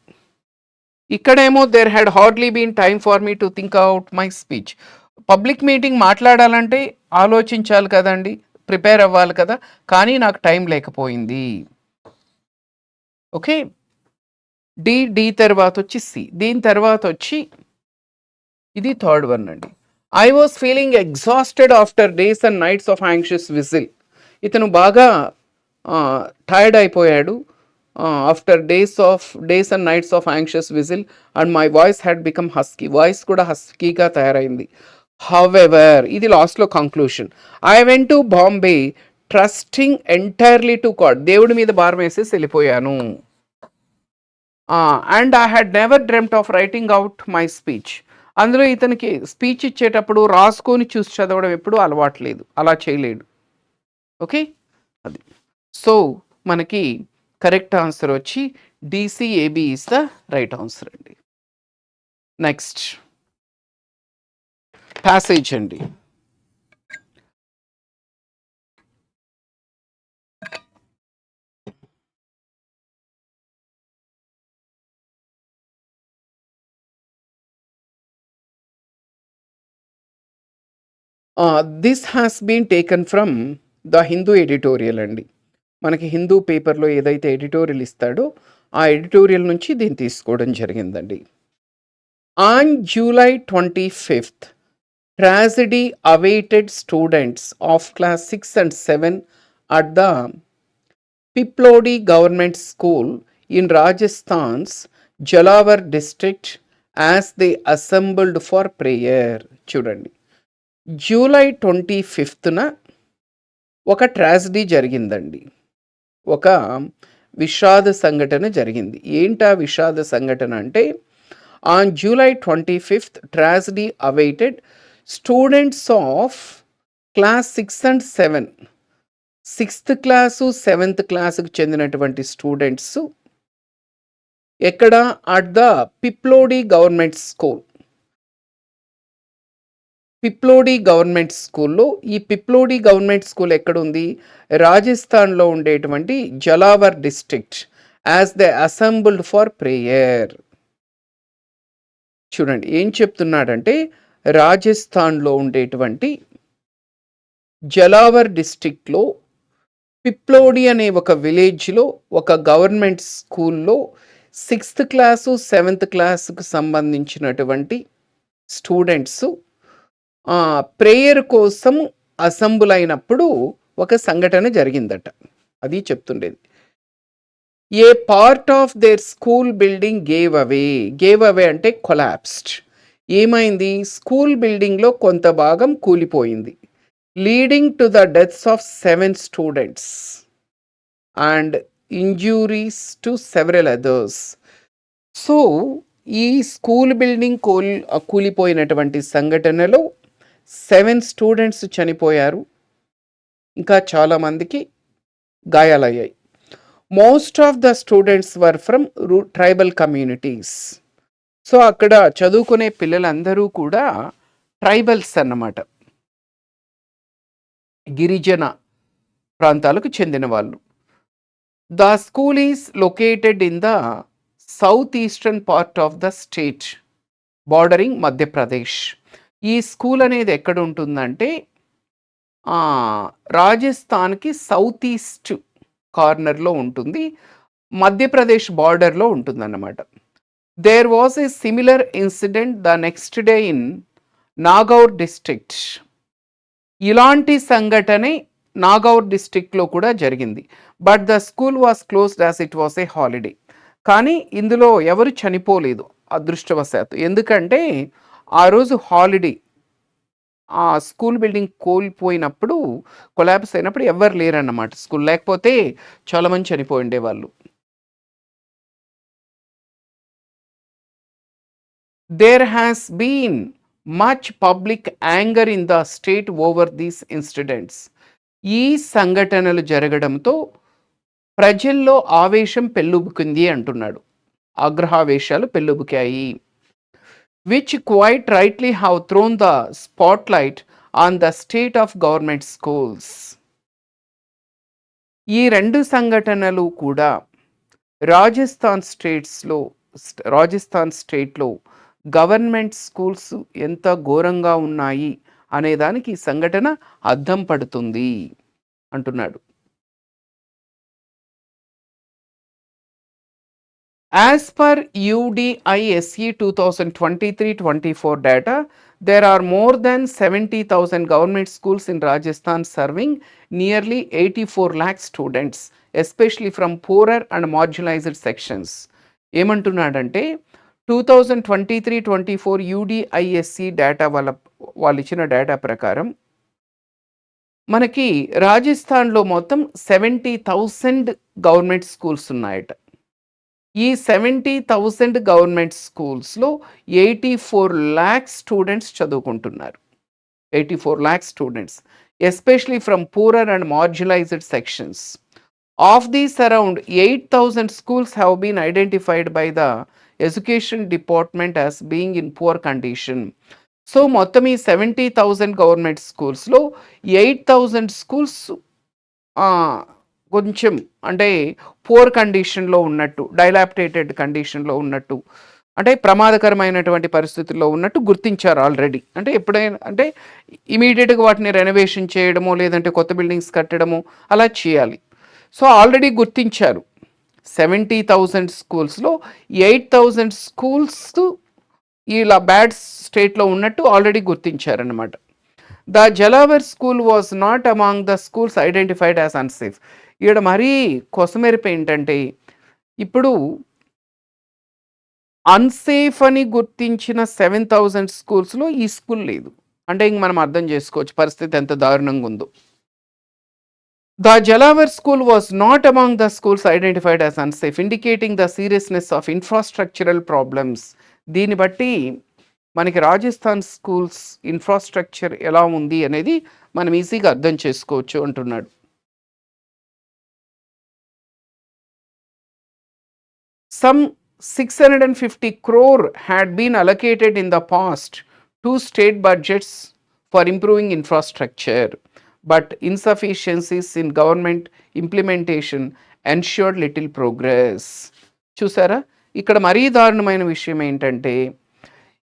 ఇక్కడేమో there had hardly been time for me to think out my speech. Public meeting మాట్లాడాలంటే ఆలోచించాలి కదండి, ప్రిపేర్ అవ్వాలి కదా, కానీ నాకు టైం లేకపోయింది. ఓకే, డి తర్వాత వచ్చి సి, దీని తర్వాత వచ్చి ఇది థర్డ్ వన్ అండి. I was feeling exhausted after days and nights of anxious whistle. ఇతను బాగా టైర్డ్ అయిపోయాడు after days and nights of anxious vigil and my voice had become husky. Voice కూడా హస్కీగా తయారైంది. హౌవెవర్, ఇది లాస్ట్లో conclusion. I went to Bombay trusting entirely to God. దేవుడి మీద భారం వేసేసి వెళ్ళిపోయాను. And I had never dreamt of writing out my speech. అందులో ఇతనికి స్పీచ్ ఇచ్చేటప్పుడు రాసుకొని చూసి చదవడం ఎప్పుడూ అలవాట్లేదు, అలా చేయలేడు. ఓకే, అది. సో మనకి కరెక్ట్ ఆన్సర్ వచ్చి D C A B is the right answer అండి. నెక్స్ట్ ప్యాసేజ్ అండి. This has been taken from the Hindu editorial అండి. మనకి హిందూ పేపర్లో ఏదైతే ఎడిటోరియల్ ఇస్తాడో ఆ ఎడిటోరియల్ నుంచి దీన్ని తీసుకోవడం జరిగిందండి. On July 25th, tragedy awaited students of class 6 and 7 at the Piplodi Government School in Rajasthan's Jalawar district as they assembled for prayer. చూడండి, జూలై 25th ఒక ట్రాజడీ జరిగిందండి, ఒక విషాద సంఘటన జరిగింది. ఏంటా విషాద సంఘటన అంటే, on July 25th tragedy awaited students of class 6 and 7, 6th class 7th క్లాసుకు చెందినటువంటి స్టూడెంట్స్ ఎక్కడ, at the Piplodi government school. Piplodi government స్కూల్లో, ఈ పిప్లోడి గవర్నమెంట్ స్కూల్ ఎక్కడుంది, రాజస్థాన్లో ఉండేటువంటి Jhalawar district, as they assembled for prayer. చూడండి ఏం చెప్తున్నాడంటే, రాజస్థాన్లో ఉండేటువంటి జలావర్ డిస్ట్రిక్ట్లో పిప్లోడి అనే ఒక విలేజ్లో ఒక గవర్నమెంట్ స్కూల్లో 6th క్లాసు 7th క్లాసుకు సంబంధించినటువంటి స్టూడెంట్స్ ప్రేయర్ కోసం అసెంబుల్ అయినప్పుడు ఒక సంఘటన జరిగిందట. అది చెప్తుండేది. A part of their school building gave away అంటే కొలాప్స్డ్. ఏమైంది, స్కూల్ బిల్డింగ్లో కొంత భాగం కూలిపోయింది. Leading to the deaths of 7 students and injuries to several others. So ఈ స్కూల్ బిల్డింగ్ కూలిపోయినటువంటి సంఘటనలో 7 స్టూడెంట్స్ చనిపోయారు. ఇంకా చాలామందికి గాయాలయ్యాయి. Most of the students were from tribal communities. So అక్కడ చదువుకునే పిల్లలందరూ కూడా ట్రైబల్స్ అన్నమాట, గిరిజన ప్రాంతాలకు చెందిన వాళ్ళు. The school is located in the south eastern part of the state bordering Madhya Pradesh. ఈ స్కూల్ అనేది ఎక్కడ ఉంటుందంటే రాజస్థాన్కి సౌత్ ఈస్ట్ కార్నర్లో ఉంటుంది, మధ్యప్రదేశ్ బార్డర్లో ఉంటుందన్నమాట. There was a similar incident the next day in Nagaur district. ఇలాంటి సంఘటనే నాగౌర్ డిస్ట్రిక్ట్లో కూడా జరిగింది. But the school was closed as it was a holiday. కానీ ఇందులో ఎవరు చనిపోలేదు అదృష్టవశాత్తు, ఎందుకంటే ఆ రోజు హాలిడే. ఆ స్కూల్ బిల్డింగ్ కోల్పోయినప్పుడు, కొలాప్స్ అయినప్పుడు ఎవ్వరు లేరన్నమాట స్కూల్, లేకపోతే చాలామంది చనిపోయి ఉండేవాళ్ళు. There has been much public anger in the state over these incidents. ఈ సంఘటనలు జరగడంతో ప్రజల్లో ఆవేశం పెల్లుబుకుంది అంటున్నాడు. ఆగ్రహావేశాలు పెల్లుబుకాయి. which quite rightly have thrown the spotlight on the state of government schools. ఈ రెండు సంఘటనలు కూడా రాజస్థాన్ స్టేట్లో గవర్నమెంట్ స్కూల్స్ ఎంత ఘోరంగా ఉన్నాయి అనేదానికి ఈ సంఘటన అద్దం పడుతుంది అంటున్నాడు. As per UDISE 2023-24 data, there are more than 70,000 government schools in Rajasthan serving nearly 84 lakh students, especially from poorer and marginalized sections. ఏమంటున్నాడంటే 2023-24 UDISE డేటా వాళ్ళు ఇచ్చిన డేటా ప్రకారం మనకి రాజస్థాన్లో మొత్తం 70,000 గవర్నమెంట్ స్కూల్స్ ఉన్నాయట. ఈ 70,000 గవర్నమెంట్ స్కూల్స్లో 84 lakh స్టూడెంట్స్ చదువుకుంటున్నారు. 84 lakh students, especially from poorer and marginalised sections. Of these around 8,000 schools have been identified by the education department as being in poor condition. So మొత్తం ఈ 70,000 గవర్నమెంట్ స్కూల్స్లో 8,000 schools కొంచెం అంటే poor కండిషన్లో ఉన్నట్టు, డైలాప్టేటెడ్ కండిషన్లో ఉన్నట్టు, అంటే ప్రమాదకరమైనటువంటి పరిస్థితుల్లో ఉన్నట్టు గుర్తించారు ఆల్రెడీ. అంటే ఎప్పుడైనా అంటే ఇమీడియట్గా వాటిని రెనోవేషన్ చేయడమో లేదంటే కొత్త బిల్డింగ్స్ కట్టడమో అలా చేయాలి. సో ఆల్రెడీ గుర్తించారు. 70,000 స్కూల్స్లో 8,000 schools ఇలా బ్యాడ్ స్టేట్లో ఉన్నట్టు ఆల్రెడీ గుర్తించారన్నమాట. The Jhalawar school was not among the schools identified as unsafe. ఇక్కడ మరీ కొసమెరుపు ఏంటంటే ఇప్పుడు అన్సేఫ్ అని గుర్తించిన 7,000 స్కూల్స్లో ఈ స్కూల్ లేదు. అంటే ఇంక మనం అర్థం చేసుకోవచ్చు పరిస్థితి ఎంత దారుణంగా ఉందో. The Jhalawar school was not among the schools identified as unsafe, indicating the seriousness of infrastructural problems. దీన్ని బట్టి మనకి రాజస్థాన్ స్కూల్స్ ఇన్ఫ్రాస్ట్రక్చర్ ఎలా ఉంది అనేది మనం ఈజీగా అర్థం చేసుకోవచ్చు అంటున్నాడు. Some 650 crore had been allocated in the past to state budgets for improving infrastructure, but insufficiencies in government implementation ensured little progress. చూసారా, ఇక్కడ మరీ దారుణమైన విషయం ఏంటంటే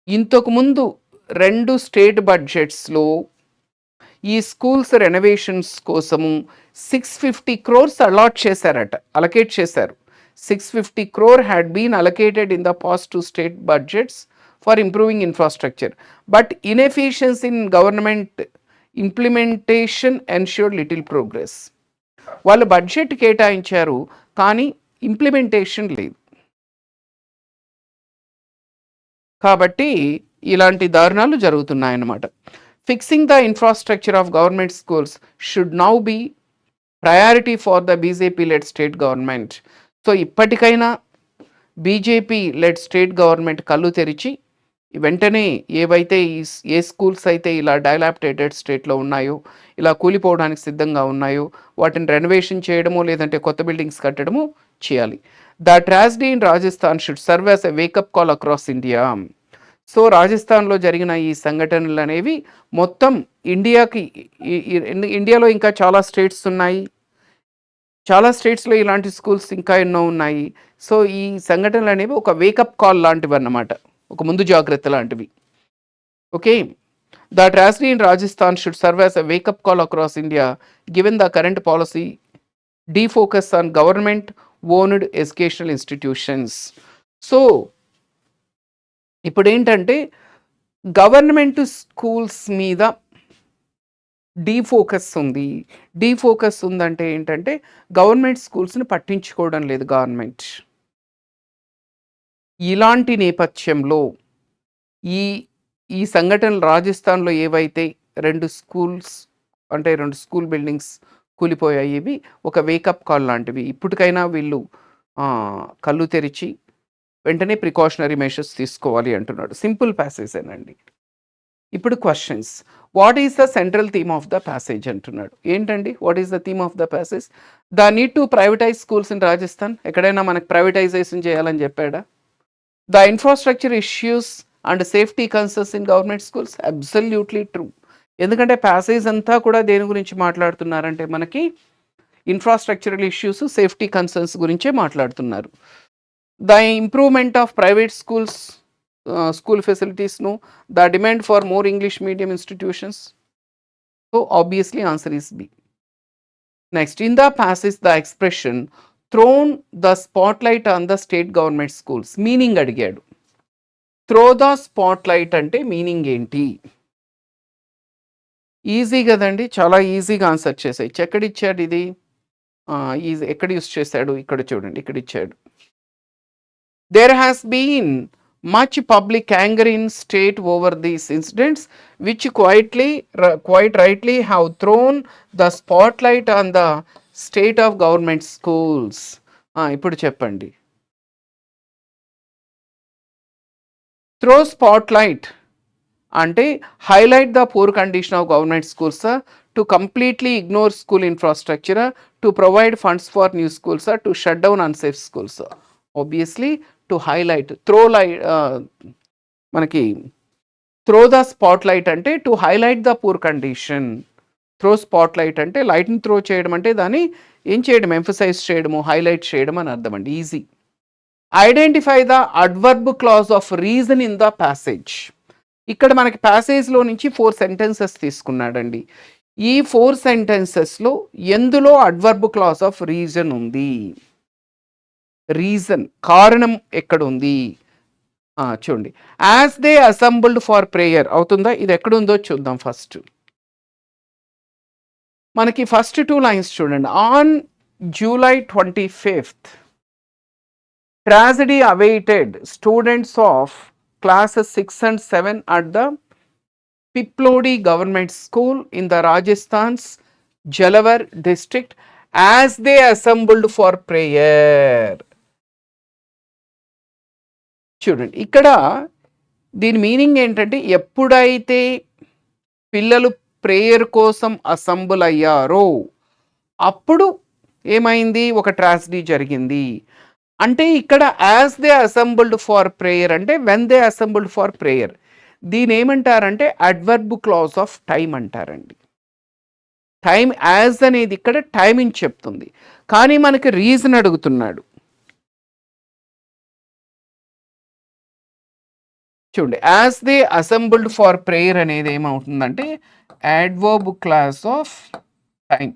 ఇంతకుముందు 2 స్టేట్ బడ్జెట్స్లో ఈ స్కూల్స్ రెనోవేషన్స్ కోసము 650 crores అలకేట్ చేశారు. 650 crore had been allocated in the past to state budgets for improving infrastructure, but inefficiency in government implementation ensured little progress. వాళ్ళు బడ్జెట్ కేటాయించారు కానీ ఇంప్లిమెంటేషన్ లేదు. కాబట్టి ఇలాంటి దారుణాలు జరుగుతున్నాయన్నమాట. Fixing the infrastructure of government schools should now be priority for the BJP led state government. So ఇప్పటికైనా BJP led state government కళ్ళు తెరిచి వెంటనే ఏవైతే ఏ స్కూల్స్ అయితే ఇలా డైలాప్టేటెడ్ స్టేట్లో ఉన్నాయో, ఇలా కూలిపోవడానికి సిద్ధంగా ఉన్నాయో, వాటిని రెనోవేషన్ చేయడము లేదంటే కొత్త బిల్డింగ్స్ కట్టడము చేయాలి. The tragedy in Rajasthan should serve as a wake up call across India. So రాజస్థాన్లో జరిగిన ఈ సంఘటనలు అనేవి మొత్తం ఇండియాకి, ఇండియాలో ఇంకా చాలా స్టేట్స్ ఉన్నాయి, చాలా స్టేట్స్లో ఇలాంటి స్కూల్స్ ఇంకా ఎన్నో ఉన్నాయి. సో ఈ సంఘటనలు అనేవి ఒక వేకప్ కాల్ లాంటివి అన్నమాట, ఒక ముందు జాగ్రత్త లాంటివి. Okay, the tragedy in Rajasthan should serve as a wake up call across India given the current policy defocus on government owned educational institutions. So ఇప్పుడు ఏంటంటే గవర్నమెంట్ స్కూల్స్ మీద డీఫోకస్ ఉంది. డీఫోకస్ ఉందంటే ఏంటంటే గవర్నమెంట్ స్కూల్స్ని పట్టించుకోవడం లేదు గవర్నమెంట్. ఇలాంటి నేపథ్యంలో ఈ ఈ సంఘటనలు రాజస్థాన్లో ఏవైతే రెండు స్కూల్ బిల్డింగ్స్ కూలిపోయాయి, ఇవి ఒక వేకప్ కాల్ లాంటివి. ఇప్పటికైనా వీళ్ళు కళ్ళు తెరిచి వెంటనే ప్రికాషనరీ మెషర్స్ తీసుకోవాలి అంటున్నాడు. సింపుల్ ప్యాసేజేనండి. ఇప్పుడు questions. What is the central theme of the passage అంటున్నాడు. ఏంటండి what is the theme of the passage? The need to privatise schools in Rajasthan. ఎక్కడైనా మనకు ప్రైవేటైజేషన్ చేయాలని చెప్పాడా? The infrastructure issues and safety concerns in government schools. Absolutely true. ఎందుకంటే passage అంతా కూడా దేని గురించి మాట్లాడుతున్నారంటే మనకి ఇన్ఫ్రాస్ట్రక్చరల్ ఇష్యూస్, సేఫ్టీ కన్సర్న్స్ గురించే మాట్లాడుతున్నారు. The improvement of private school ఫెసిలిటీస్ను, the demand for more English medium institutions. So obviously answer is B. Next, in the passage the expression thrown the spotlight on the state government schools, meaning అడిగాడు. Throw the spotlight అంటే meaning ఏంటి? Easy కదండి, చాలా ఈజీగా answer చేసాయి. ఎక్కడిచ్చాడు ఇది? Easy ఎక్కడ use చేశాడు? ఇక్కడ చూడండి, ఇక్కడ ఇచ్చాడు. There has been much public anger in state over these incidents, which quite rightly have thrown the spotlight on the state of government schools. ఇప్పుడు చెప్పండి. త్రో స్పాట్లైట్ అంటే highlight the poor condition of government schools, to completely ignore school infrastructure, to provide funds for new schools, to shut down unsafe schools. Obviously to highlight. మనకి throw the spotlight అంటే to highlight the poor condition. Throw spotlight అంటే లైట్ని throw చేయడం, అంటే దాన్ని ఏం చేయడం, emphasize చేయడము, హైలైట్ చేయడం అని అర్థం అండి. Easy. Identify the adverb clause of reason in the passage. ఇక్కడ మనకి ప్యాసేజ్లో నుంచి 4 సెంటెన్సెస్ తీసుకున్నాడండి. ఈ 4 సెంటెన్సెస్లో ఎందులో అడ్వర్బ్ క్లాజ్ ఆఫ్ రీజన్ ఉంది? రీజన్, కారణం ఎక్కడ ఉంది? చూడండి, as they assembled for prayer అవుతుందా? ఇది ఎక్కడుందో చూద్దాం. ఫస్ట్ మనకి ఫస్ట్ 2 లైన్స్ చూడండి. On July 25th, tragedy awaited students of classes 6 and 7 at the Piplodi Government School in the Rajasthan's Jhalawar district as they assembled for prayer. చూడండి, ఇక్కడ దీని meaning ఏంటంటే ఎప్పుడైతే పిల్లలు ప్రేయర్ కోసం అసెంబుల్ అయ్యారో అప్పుడు ఏమైంది, ఒక ట్రాజడీ జరిగింది. అంటే ఇక్కడ as they assembled for prayer అంటే when they assembled for prayer. దీని ఏమంటారంటే అడ్వర్బ్ క్లాజ్ ఆఫ్ టైం అంటారండి. టైం యాజ్ అనేది ఇక్కడ టైమింగ్ చెప్తుంది, కానీ మనకి రీజన్ అడుగుతున్నాడు. చూడండి, as they assembled for prayer అనేది ఏమవుతుందంటే అడ్వర్బ్ క్లాస్ ఆఫ్ టైం.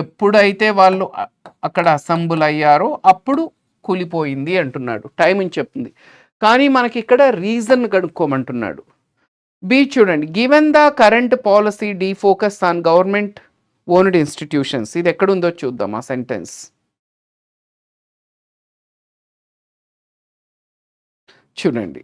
ఎప్పుడైతే వాళ్ళు అక్కడ అసెంబుల్ అయ్యారో అప్పుడు కూలిపోయింది అంటున్నాడు, టైమింగ్ చెప్తుంది. కానీ మనకి ఇక్కడ రీజన్ కనుక్కోమంటున్నాడు. బి చూడండి, given the current policy defocus on government owned institutions. ఇది ఎక్కడుందో చూద్దాం ఆ సెంటెన్స్. చూడండి,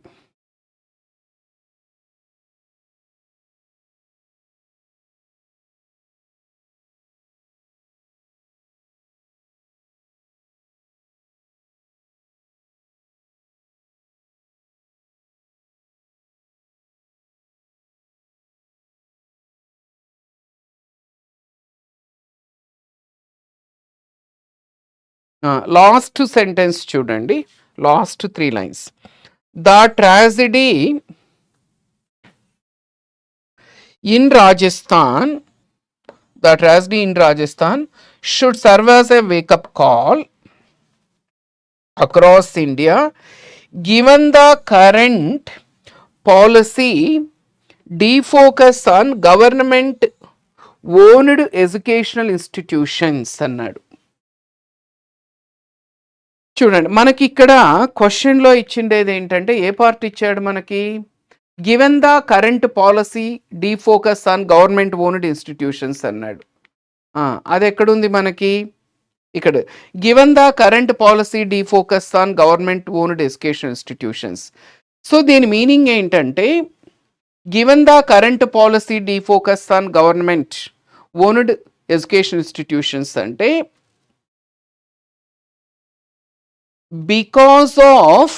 లాస్ట్ సెంటెన్స్ చూడండి, last 3 lines. The tragedy in Rajasthan, the tragedy in Rajasthan should serve as a wake-up call across India, given the current policy defocus on government owned educational institutions అన్నాడు. చూడండి, మనకి ఇక్కడ క్వశ్చన్లో ఇచ్చిండేది ఏంటంటే ఏ పార్ట్ ఇచ్చాడు మనకి, given the current policy defocus on government owned institutions అన్నాడు. అది ఎక్కడుంది మనకి, ఇక్కడ given the current policy defocus on government owned education institutions. So దీని మీనింగ్ ఏంటంటే, given the current policy defocus on government owned education institutions అంటే because of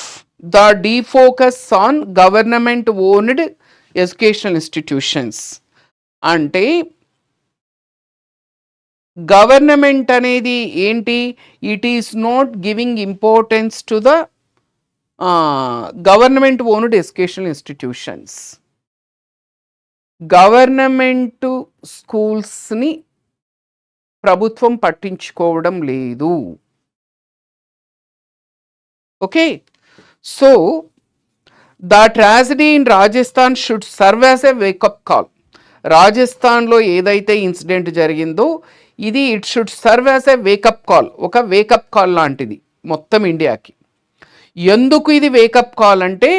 the defocus on government owned educational institutions. అంటే government అనేది ఏంటి, it is not giving importance to the government owned educational institutions. Government స్కూల్స్ని ప్రభుత్వం పట్టించుకోవడం లేదు. Okay, so the tragedy in Rajasthan should serve as a wake up call. రాజస్థాన్లో ఏదైతే incident జరిగిందో ఇది it should serve as a wake up call, ఒక wake up call లాంటిది మొత్తం ఇండియాకి. ఎందుకు ఇది వేకప్ కాల్ అంటే,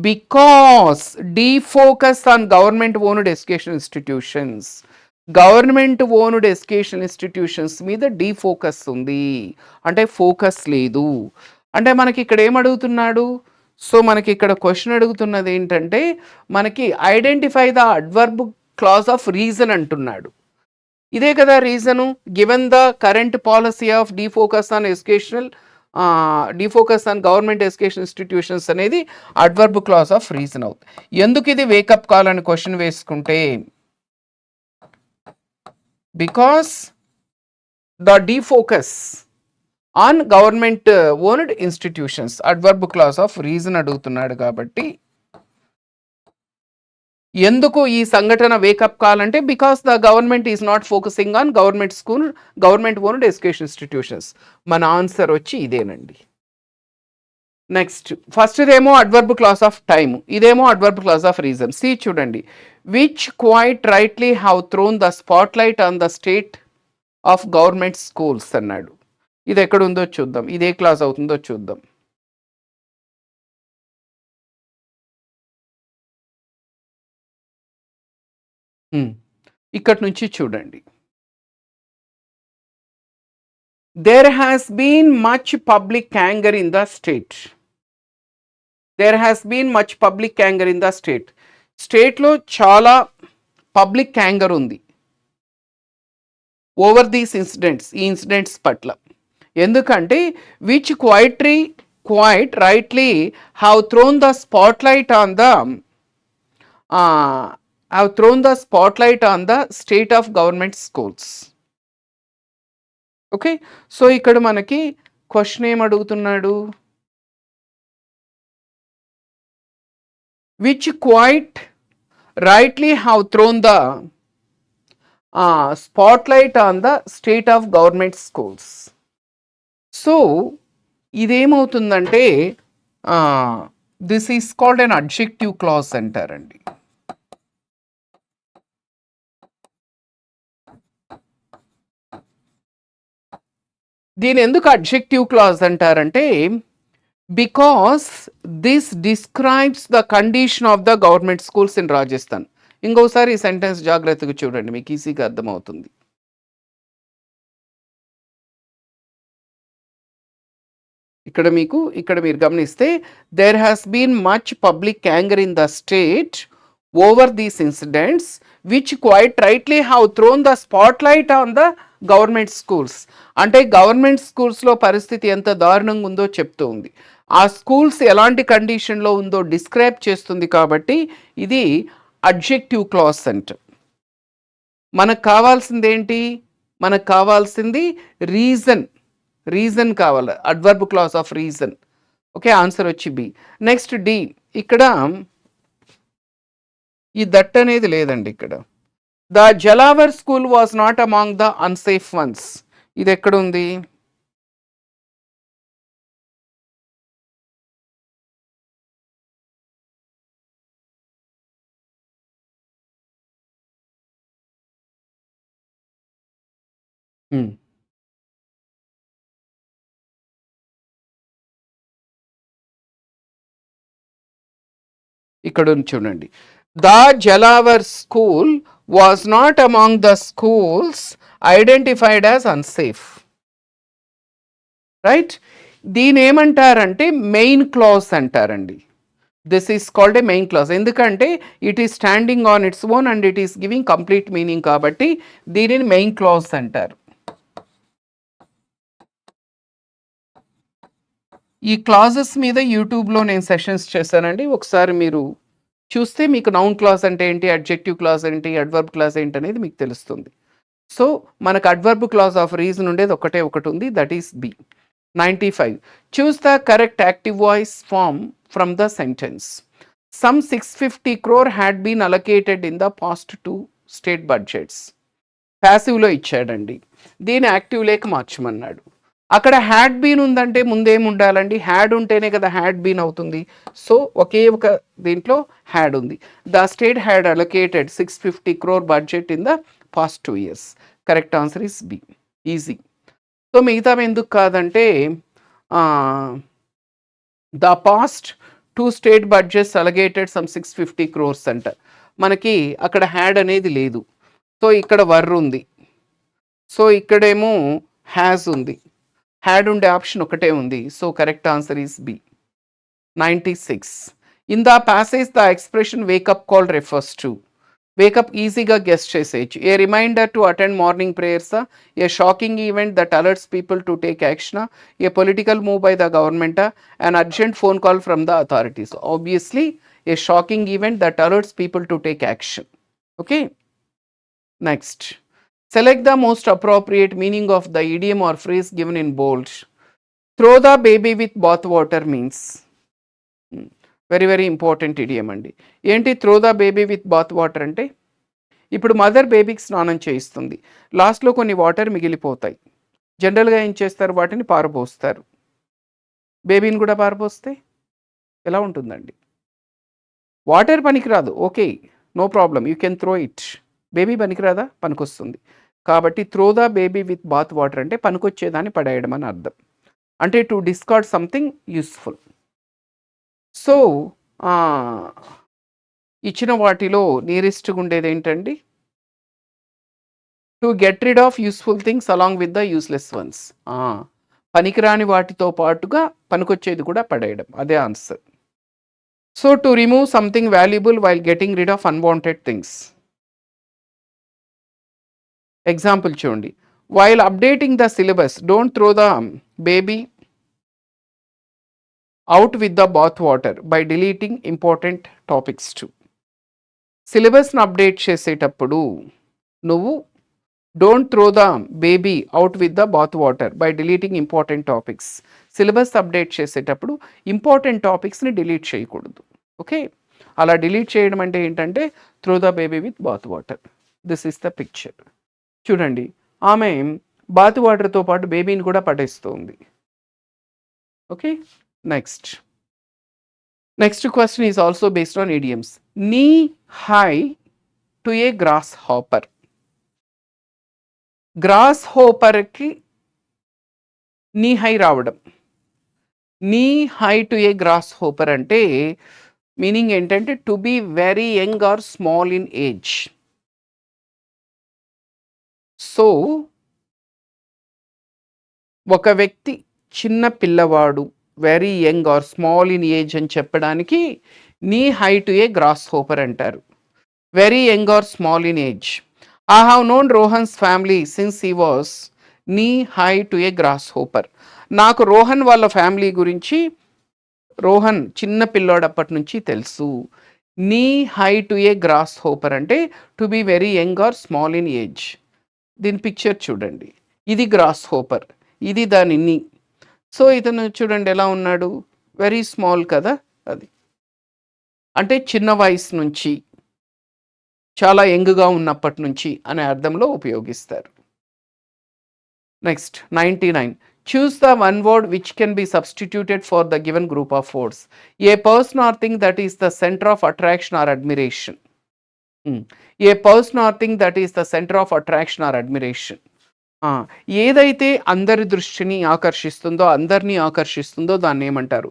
because defocus on government owned education institutions, government owned education institutions మీద డీఫోకస్ ఉంది, అంటే ఫోకస్ లేదు. అంటే మనకి ఇక్కడ ఏమడుగుతున్నాడు, సో మనకి ఇక్కడ క్వశ్చన్ అడుగుతున్నది ఏంటంటే, మనకి identify the adverb clause of reason అంటున్నాడు. ఇదే కదా reason, given the current policy of defocus on educational defocus on government education institutions అనేది అడ్వర్బ్ క్లాజ్ ఆఫ్ రీజన్ అవుతుంది. ఎందుకు ఇది వేకప్ కాల్ అని క్వశ్చన్ వేసుకుంటే, because the defocus on government owned institutions, adverb clause of reason అడుగుతున్నాడు. కాబట్టి ఎందుకు ఈ సంఘటన వేకప్ కాల్ అంటే, because the government is not focusing on government school, government owned education institutions. మన ఆన్సర్ వచ్చి ఇదేనండి. నెక్స్ట్ ఫస్ట్ ఇదేమో అడ్వర్బ్ క్లాజ్ ఆఫ్ టైమ్, ఇదేమో adverb clause of reason. C చూడండి, which quite rightly have thrown the spotlight on the state of government schools అన్నాడు. ఇది ఎక్కడ ఉందో చూద్దాం, ఇదే క్లాస్ అవుతుందో చూద్దాం. ఇక్కడి నుంచి చూడండి, there has been much public anger in the state, there has been much public anger in the state. స్టేట్లో చాలా పబ్లిక్ యాంగర్ ఉంది ఓవర్ దీస్ ఇన్సిడెంట్స్, ఈ ఇన్సిడెంట్స్ పట్ల. ఎందుకంటే which quite rightly have thrown the spotlight on the state of government schools. Okay, so ఇక్కడ మనకి question ఏం అడుగుతున్నాడు, which quite rightly have thrown the spotlight on the state of government schools. So ఇదేమవుతుందంటే, this is called an adjective clause అంటారండి. దీని ఎందుకు adjective clause అంటారంటే, because this describes the condition of the government schools in Rajasthan. ఇంకోసారి ఈ sentence జాగ్రత్తగా చూడండి, మీకు ఈజీగా అర్థమవుతుంది. ఇక్కడ మీరు గమనిస్తే, there has been much public anger in the state over these incidents which quite rightly have thrown the spotlight on the government schools. అంటే గవర్నమెంట్ స్కూల్స్లో పరిస్థితి ఎంత దారుణంగా ఉందో చెప్తూ ఉంది, ఆ స్కూల్స్ ఎలాంటి కండిషన్లో ఉందో డిస్క్రైబ్ చేస్తుంది. కాబట్టి ఇది అడ్జెక్టివ్ క్లాజ్ అంట. మనకు కావాల్సింది ఏంటి, మనకు కావాల్సింది రీజన్. రీజన్ కావాలి, adverb clause of reason. Okay, answer వచ్చి బి. Next D. ఇక్కడ ఈ దట్ అనేది లేదండి. ఇక్కడ the Jhalawar school was not among the unsafe ones. ఇది ఎక్కడుంది? ఇక్కడ చూడండి, the Jhalawar school was not among the schools identified as unsafe. Right? దీని ఏమంటారంటే మెయిన్ క్లాజ్ అంటారండి. This is called a main clause. ఎందుకంటే it is standing on its own and it is giving complete meaning, కాబట్టి దీనిని main clause అంటారు. ఈ clauses మీద యూట్యూబ్లో నేను సెషన్స్ చేశానండి. ఒకసారి మీరు చూస్తే మీకు నౌన్ క్లాజ్ అంటే ఏంటి, అడ్జెక్టివ్ క్లాజ్ ఏంటి, అడ్వర్బ్ క్లాజ్ ఏంటి అనేది మీకు తెలుస్తుంది. సో మనకు అడ్వర్బ్ క్లాజ్ ఆఫ్ రీజన్ ఉండేది ఒకటి ఉంది, that is B. 95. Choose the correct active voice form from the sentence. Some 650 crore had been allocated in the past 2 state budgets. ప్యాసివ్లో ఇచ్చాడండి, దీని యాక్టివ్ లేక మార్చమన్నాడు. అక్కడ హ్యాడ్ బీన్ ఉందంటే ముందేం ఉండాలండి, హ్యాడ్ ఉంటేనే కదా హ్యాడ్ బీన్ అవుతుంది. సో ఒకే ఒక దీంట్లో హ్యాడ్ ఉంది. The state had allocated 650 crore budget in the past 2 years. Correct answer is B. Easy. So మిగతా ఎందుకు కాదంటే the past 2 state budgets allocated some 650 crores అంట. మనకి అక్కడ హ్యాడ్ అనేది లేదు. సో ఇక్కడ వర్ ఉంది, సో ఇక్కడేమో హ్యాజ్ ఉంది, హ్యాడ్ ఉండే ఆప్షన్ ఒకటే ఉంది. So correct answer is B. 96. In the passage the expression wake up call refers to. Wake up ఈజీగా గెస్ చేసేయచ్చు. A reminder to attend morning ప్రేయర్సా, a shocking event that alerts people to take యాక్షనా, a political move by the గవర్నమెంటా, an urgent phone call from the authorities. Obviously a shocking event that alerts people to take action. Okay, next. Select the most appropriate meaning of the idiom or phrase given in bold. Throw the baby with bath water means. Very very important idiom అండి. ఏంటి throw the baby with bath water అంటే, ఇప్పుడు mother బేబీకి స్నానం చేయిస్తుంది, లాస్ట్లో కొన్ని water మిగిలిపోతాయి. జనరల్గా ఏం చేస్తారు, వాటిని పారబోస్తారు. బేబీని కూడా పారబోస్తే ఎలా ఉంటుందండి? వాటర్ పనికిరాదు, okay, no problem, you can throw it. Baby పనికిరాదా? పనికొస్తుంది. కాబట్టి throw the baby with bath water అంటే పనికొచ్చేదాన్ని పడేయడం అని అర్థం. అంటే to discard something useful. So ఇచ్చిన వాటిలో నియరెస్ట్గా ఉండేది ఏంటండి, to get rid of useful things along with the useless ones. పనికిరాని వాటితో పాటుగా పనికొచ్చేది కూడా పడేయడం, అదే answer. So to remove something valuable while getting rid of unwanted things. Example చూడండి, while updating the syllabus don't throw the baby out with the bath water by deleting important topics too. సిలబస్ను update చేసేటప్పుడు నువ్వు don't throw the baby out with the bath water by deleting important topics. Syllabus update చేసేటప్పుడు important టాపిక్స్ని delete చేయకూడదు. Okay, అలా delete చేయడం అంటే ఏంటంటే throw the baby with bath water. This is the picture. చూడండి, ఆమె బాత్ వాటర్తో పాటు బేబీని కూడా పడేస్తుంది. Okay, next question is also based on idioms. Knee high to a grasshopper. గ్రాస్హోపర్కి నీ హై రావడం. Knee high to a grasshopper అంటే మీనింగ్ ఏంటంటే to be very young or small in age. So ఒక వ్యక్తి చిన్న పిల్లవాడు, very young or small in age అని చెప్పడానికి knee high to a grasshopper అంటారు. Very young or small in age. I have known Rohan's family since he was knee high to a grasshopper. నాకు రోహన్ వాళ్ళ family గురించి, రోహన్ చిన్న పిల్లోడప్పటి నుంచి తెలుసు. Knee high to a grasshopper అంటే to be very young or small in age. దీని picture చూడండి, ఇది గ్రాస్ హోపర్, ఇది దాని నీ. సో ఇతను చూడండి ఎలా ఉన్నాడు, వెరీ స్మాల్ కదా, అది అంటే చిన్న వయసు నుంచి, చాలా యంగ్గా ఉన్నప్పటి నుంచి అనే అర్థంలో ఉపయోగిస్తారు. Next 99. Choose the one word which can be substituted for the given group of words. A person or thing that is the center of attraction or admiration. A person are thing that is the centre of attraction or admiration. ఏదైతే అందరి దృష్టిని ఆకర్షిస్తుందో, అందరినీ ఆకర్షిస్తుందో దాన్ని ఏమంటారు?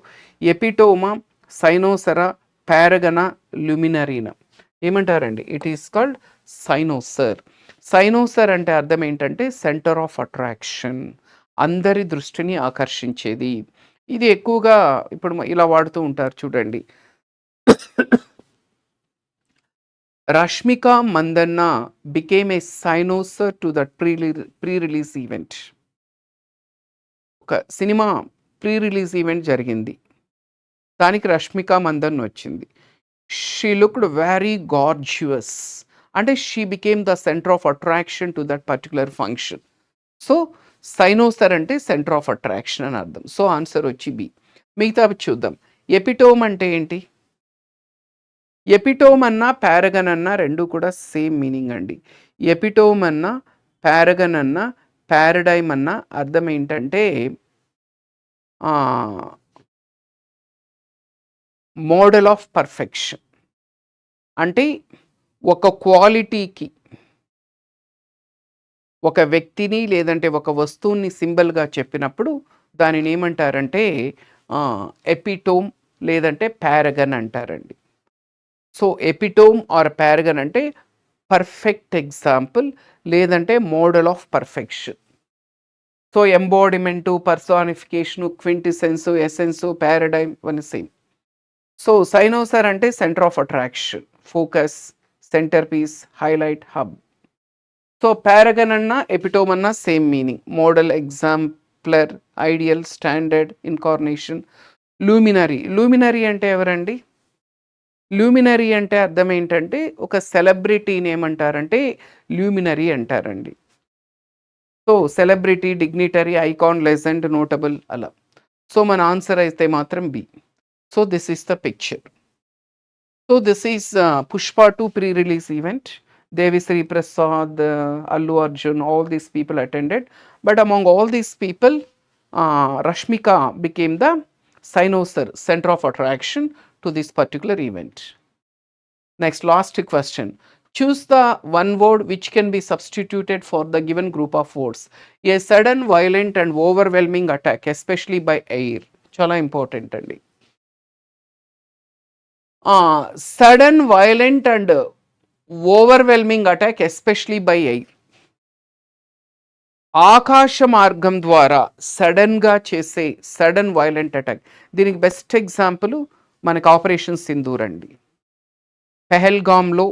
ఎపిటోమా, సైనోసరా, పారగనా, ల్యూమినరీనా. ఏమంటారండి? It is called cynosure. Cynosure అంటే అర్థం ఏంటంటే సెంటర్ ఆఫ్ అట్రాక్షన్, అందరి దృష్టిని ఆకర్షించేది. ఇది ఎక్కువగా ఇప్పుడు ఇలా వాడుతూ ఉంటారు చూడండి. Rashmika Mandanna became a cynosure to the pre-release event. ఒక సినిమా ప్రీ రిలీజ్ ఈవెంట్ జరిగింది, దానికి రష్మిక మందన్ వచ్చింది. షీ లుక్డ్ వెరీ గార్జియస్, అంటే she became the centre of attraction to that particular function. So cynosure అంటే సెంటర్ ఆఫ్ అట్రాక్షన్ అని అర్థం. So answer వచ్చి బి. మిగతా చూద్దాం. ఎపిటోమ్ అంటే ఏంటి? ఎపిటోమ్ అన్నా పారగన్ అన్నా రెండు కూడా సేమ్ మీనింగ్ అండి. ఎపిటోమ్ అన్నా పారగన్ అన్నా పారడైమ్ అన్నా అర్థం ఏంటంటే మోడల్ ఆఫ్ పర్ఫెక్షన్. అంటే ఒక క్వాలిటీకి, ఒక వ్యక్తిని లేదంటే ఒక వస్తువుని సింబల్గా చెప్పినప్పుడు దానిని ఏమంటారంటే ఎపిటోమ్ లేదంటే పారగన్ అంటారండి. సో ఎపిటోమ్ ఆర్ పారగన్ అంటే పర్ఫెక్ట్ ఎగ్జాంపుల్ లేదంటే model of perfection. So embodiment, personification, quintessence, essence, paradigm ఇవన్నీ సేమ్. సో సైనోసర్ అంటే centre of attraction, focus, centre piece, highlight, hub. So paragon అన్నా ఎపిటోమ్ అన్నా same meaning, model, exemplar, ideal, standard, incarnation. Luminary, luminary అంటే ఎవరండి? Luminary అంటే అర్థం ఏంటంటే ఒక సెలబ్రిటీని ఏమంటారంటే లూమినరీ అంటారండి. So celebrity, dignitary, icon, legend, notable అలా. సో మన ఆన్సర్ అయితే మాత్రం B. So this is the picture. So this is Pushpa 2 pre-release event. Devisri Prasad, Allu Arjun, all these people attended. But among all these people, Rashmika became the cynosure, center of attraction to this particular event. Next, last question. Choose the one word which can be substituted for the given group of words. A sudden, violent and overwhelming attack, especially by air. Chala important andi. Sudden, violent and overwhelming attack, especially by air. ఆకాశ మార్గం ద్వారా సడన్గా చేసే sudden violent attack. దీనికి best example మనకి operation Sindoor అండి. పెహల్గామ్లో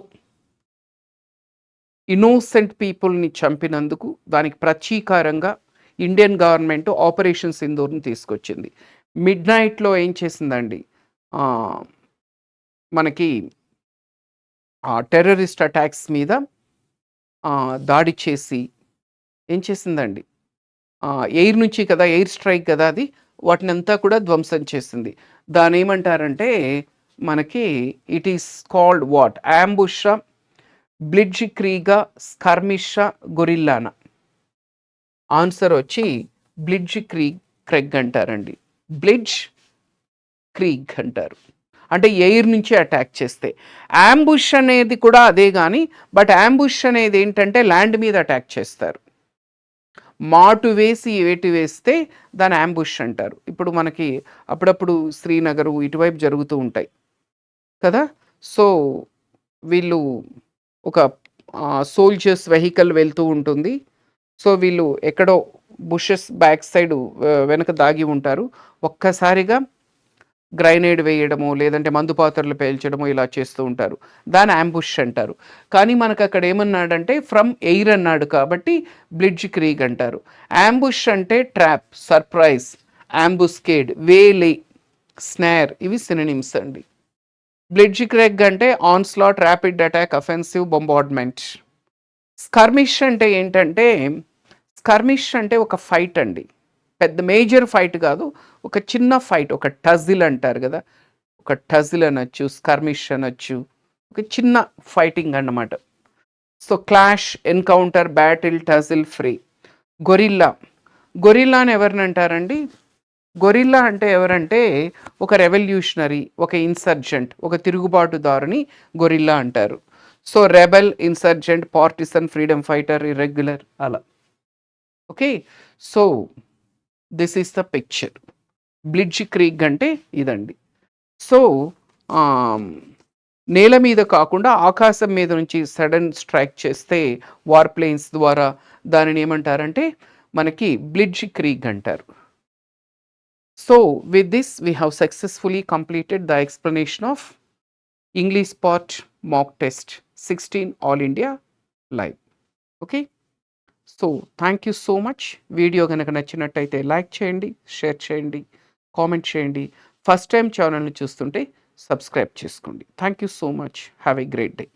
innocent పీపుల్ని చంపినందుకు దానికి ప్రతీకారంగా ఇండియన్ గవర్నమెంట్ ఆపరేషన్ సింధూర్ని తీసుకొచ్చింది. మిడ్ నైట్లో ఏం చేసిందండి, మనకి టెర్రరిస్ట్ అటాక్స్ మీద దాడి చేసి ఏం చేసిందండి, ఎయిర్ నుంచి కదా, ఎయిర్ స్ట్రైక్ కదా అది, వాటిని అంతా కూడా ధ్వంసం చేసింది. దాని ఏమంటారంటే మనకి ఇట్ ఈస్ కాల్డ్ వాట్? అంబుష, బ్లిడ్జ్ క్రీగా, స్కర్మిష, గొరిల్లానా. ఆన్సర్ వచ్చి బ్లిడ్జ్ క్రెగ్ అంటారండి. బ్లిడ్జ్ క్రీగ్ అంటారు, అంటే ఎయిర్ నుంచి అటాక్ చేస్తే. అంబుష్ అనేది కూడా అదే కానీ, బట్ అంబుష్ అనేది ఏంటంటే ల్యాండ్ మీద అటాక్ చేస్తారు. మాటు వేసి వేటి వేస్తే దాని అంబుష్ అంటారు. ఇప్పుడు మనకి అప్పుడప్పుడు శ్రీనగర్ ఇటువైపు జరుగుతూ ఉంటాయి కదా. సో వీళ్ళు ఒక సోల్జర్స్ వెహికల్ వెళ్తూ ఉంటుంది. సో వీళ్ళు ఎక్కడో బుషెస్ బ్యాక్ సైడ్ వెనక దాగి ఉంటారు. ఒక్కసారిగా గ్రైనేడ్ వేయడము లేదంటే మందు పాత్రలు పేల్చడము ఇలా చేస్తూ ఉంటారు. దాని అంబుష్ అంటారు. కానీ మనకు అక్కడ ఏమన్నాడంటే ఫ్రమ్ ఎయిర్ అన్నాడు కాబట్టి బ్లిడ్జ్ క్రీగ్ అంటారు. అంబుష్ అంటే ట్రాప్, సర్ప్రైజ్, అంబుస్కేడ్, వేలే, స్నార్, ఇవి సినోనిమ్స్ అండి. బ్లిడ్జ్ క్రెగ్ అంటే onslaught, rapid attack, offensive, bombardment. Skirmish అంటే ఏంటంటే, స్కర్మిష్ అంటే ఒక ఫైట్ అండి. పెద్ద మేజర్ ఫైట్ కాదు, ఒక చిన్న ఫైట్, ఒక టజిల్ అంటారు కదా, ఒక టజిల్ అనొచ్చు, స్కర్మిష్ అనొచ్చు, ఒక చిన్న ఫైటింగ్ అన్నమాట. So clash, encounter, battle, టజిల్, free. Gorilla, gorilla అని ఎవరిని అంటారండి? గొరిల్లా అంటే ఎవరంటే ఒక రెవల్యూషనరీ, ఒక ఇన్సర్జెంట్, ఒక తిరుగుబాటుదారుని గొరిల్లా అంటారు. So rebel, insurgent, partisan, freedom fighter, irregular అలా. Okay, so this is the picture. Blitzkrieg అంటే ఇదండి. సో నేల మీద కాకుండా ఆకాశం మీద నుంచి సడన్ స్ట్రైక్ చేస్తే వార్ ప్లేన్స్ ద్వారా దానిని ఏమంటారంటే మనకి బ్లిడ్జ్ క్రీక్ అంటారు. So with this we have successfully completed the explanation of English part mock test 16 all India live. Okay, so thank you so much. Video కనుక నచ్చినట్టయితే లైక్ చేయండి, share చేయండి, కామెంట్ చేయండి. ఫస్ట్ టైం ఛానల్ని చూస్తుంటే subscribe చేసుకోండి. Thank you so much. Have a great day.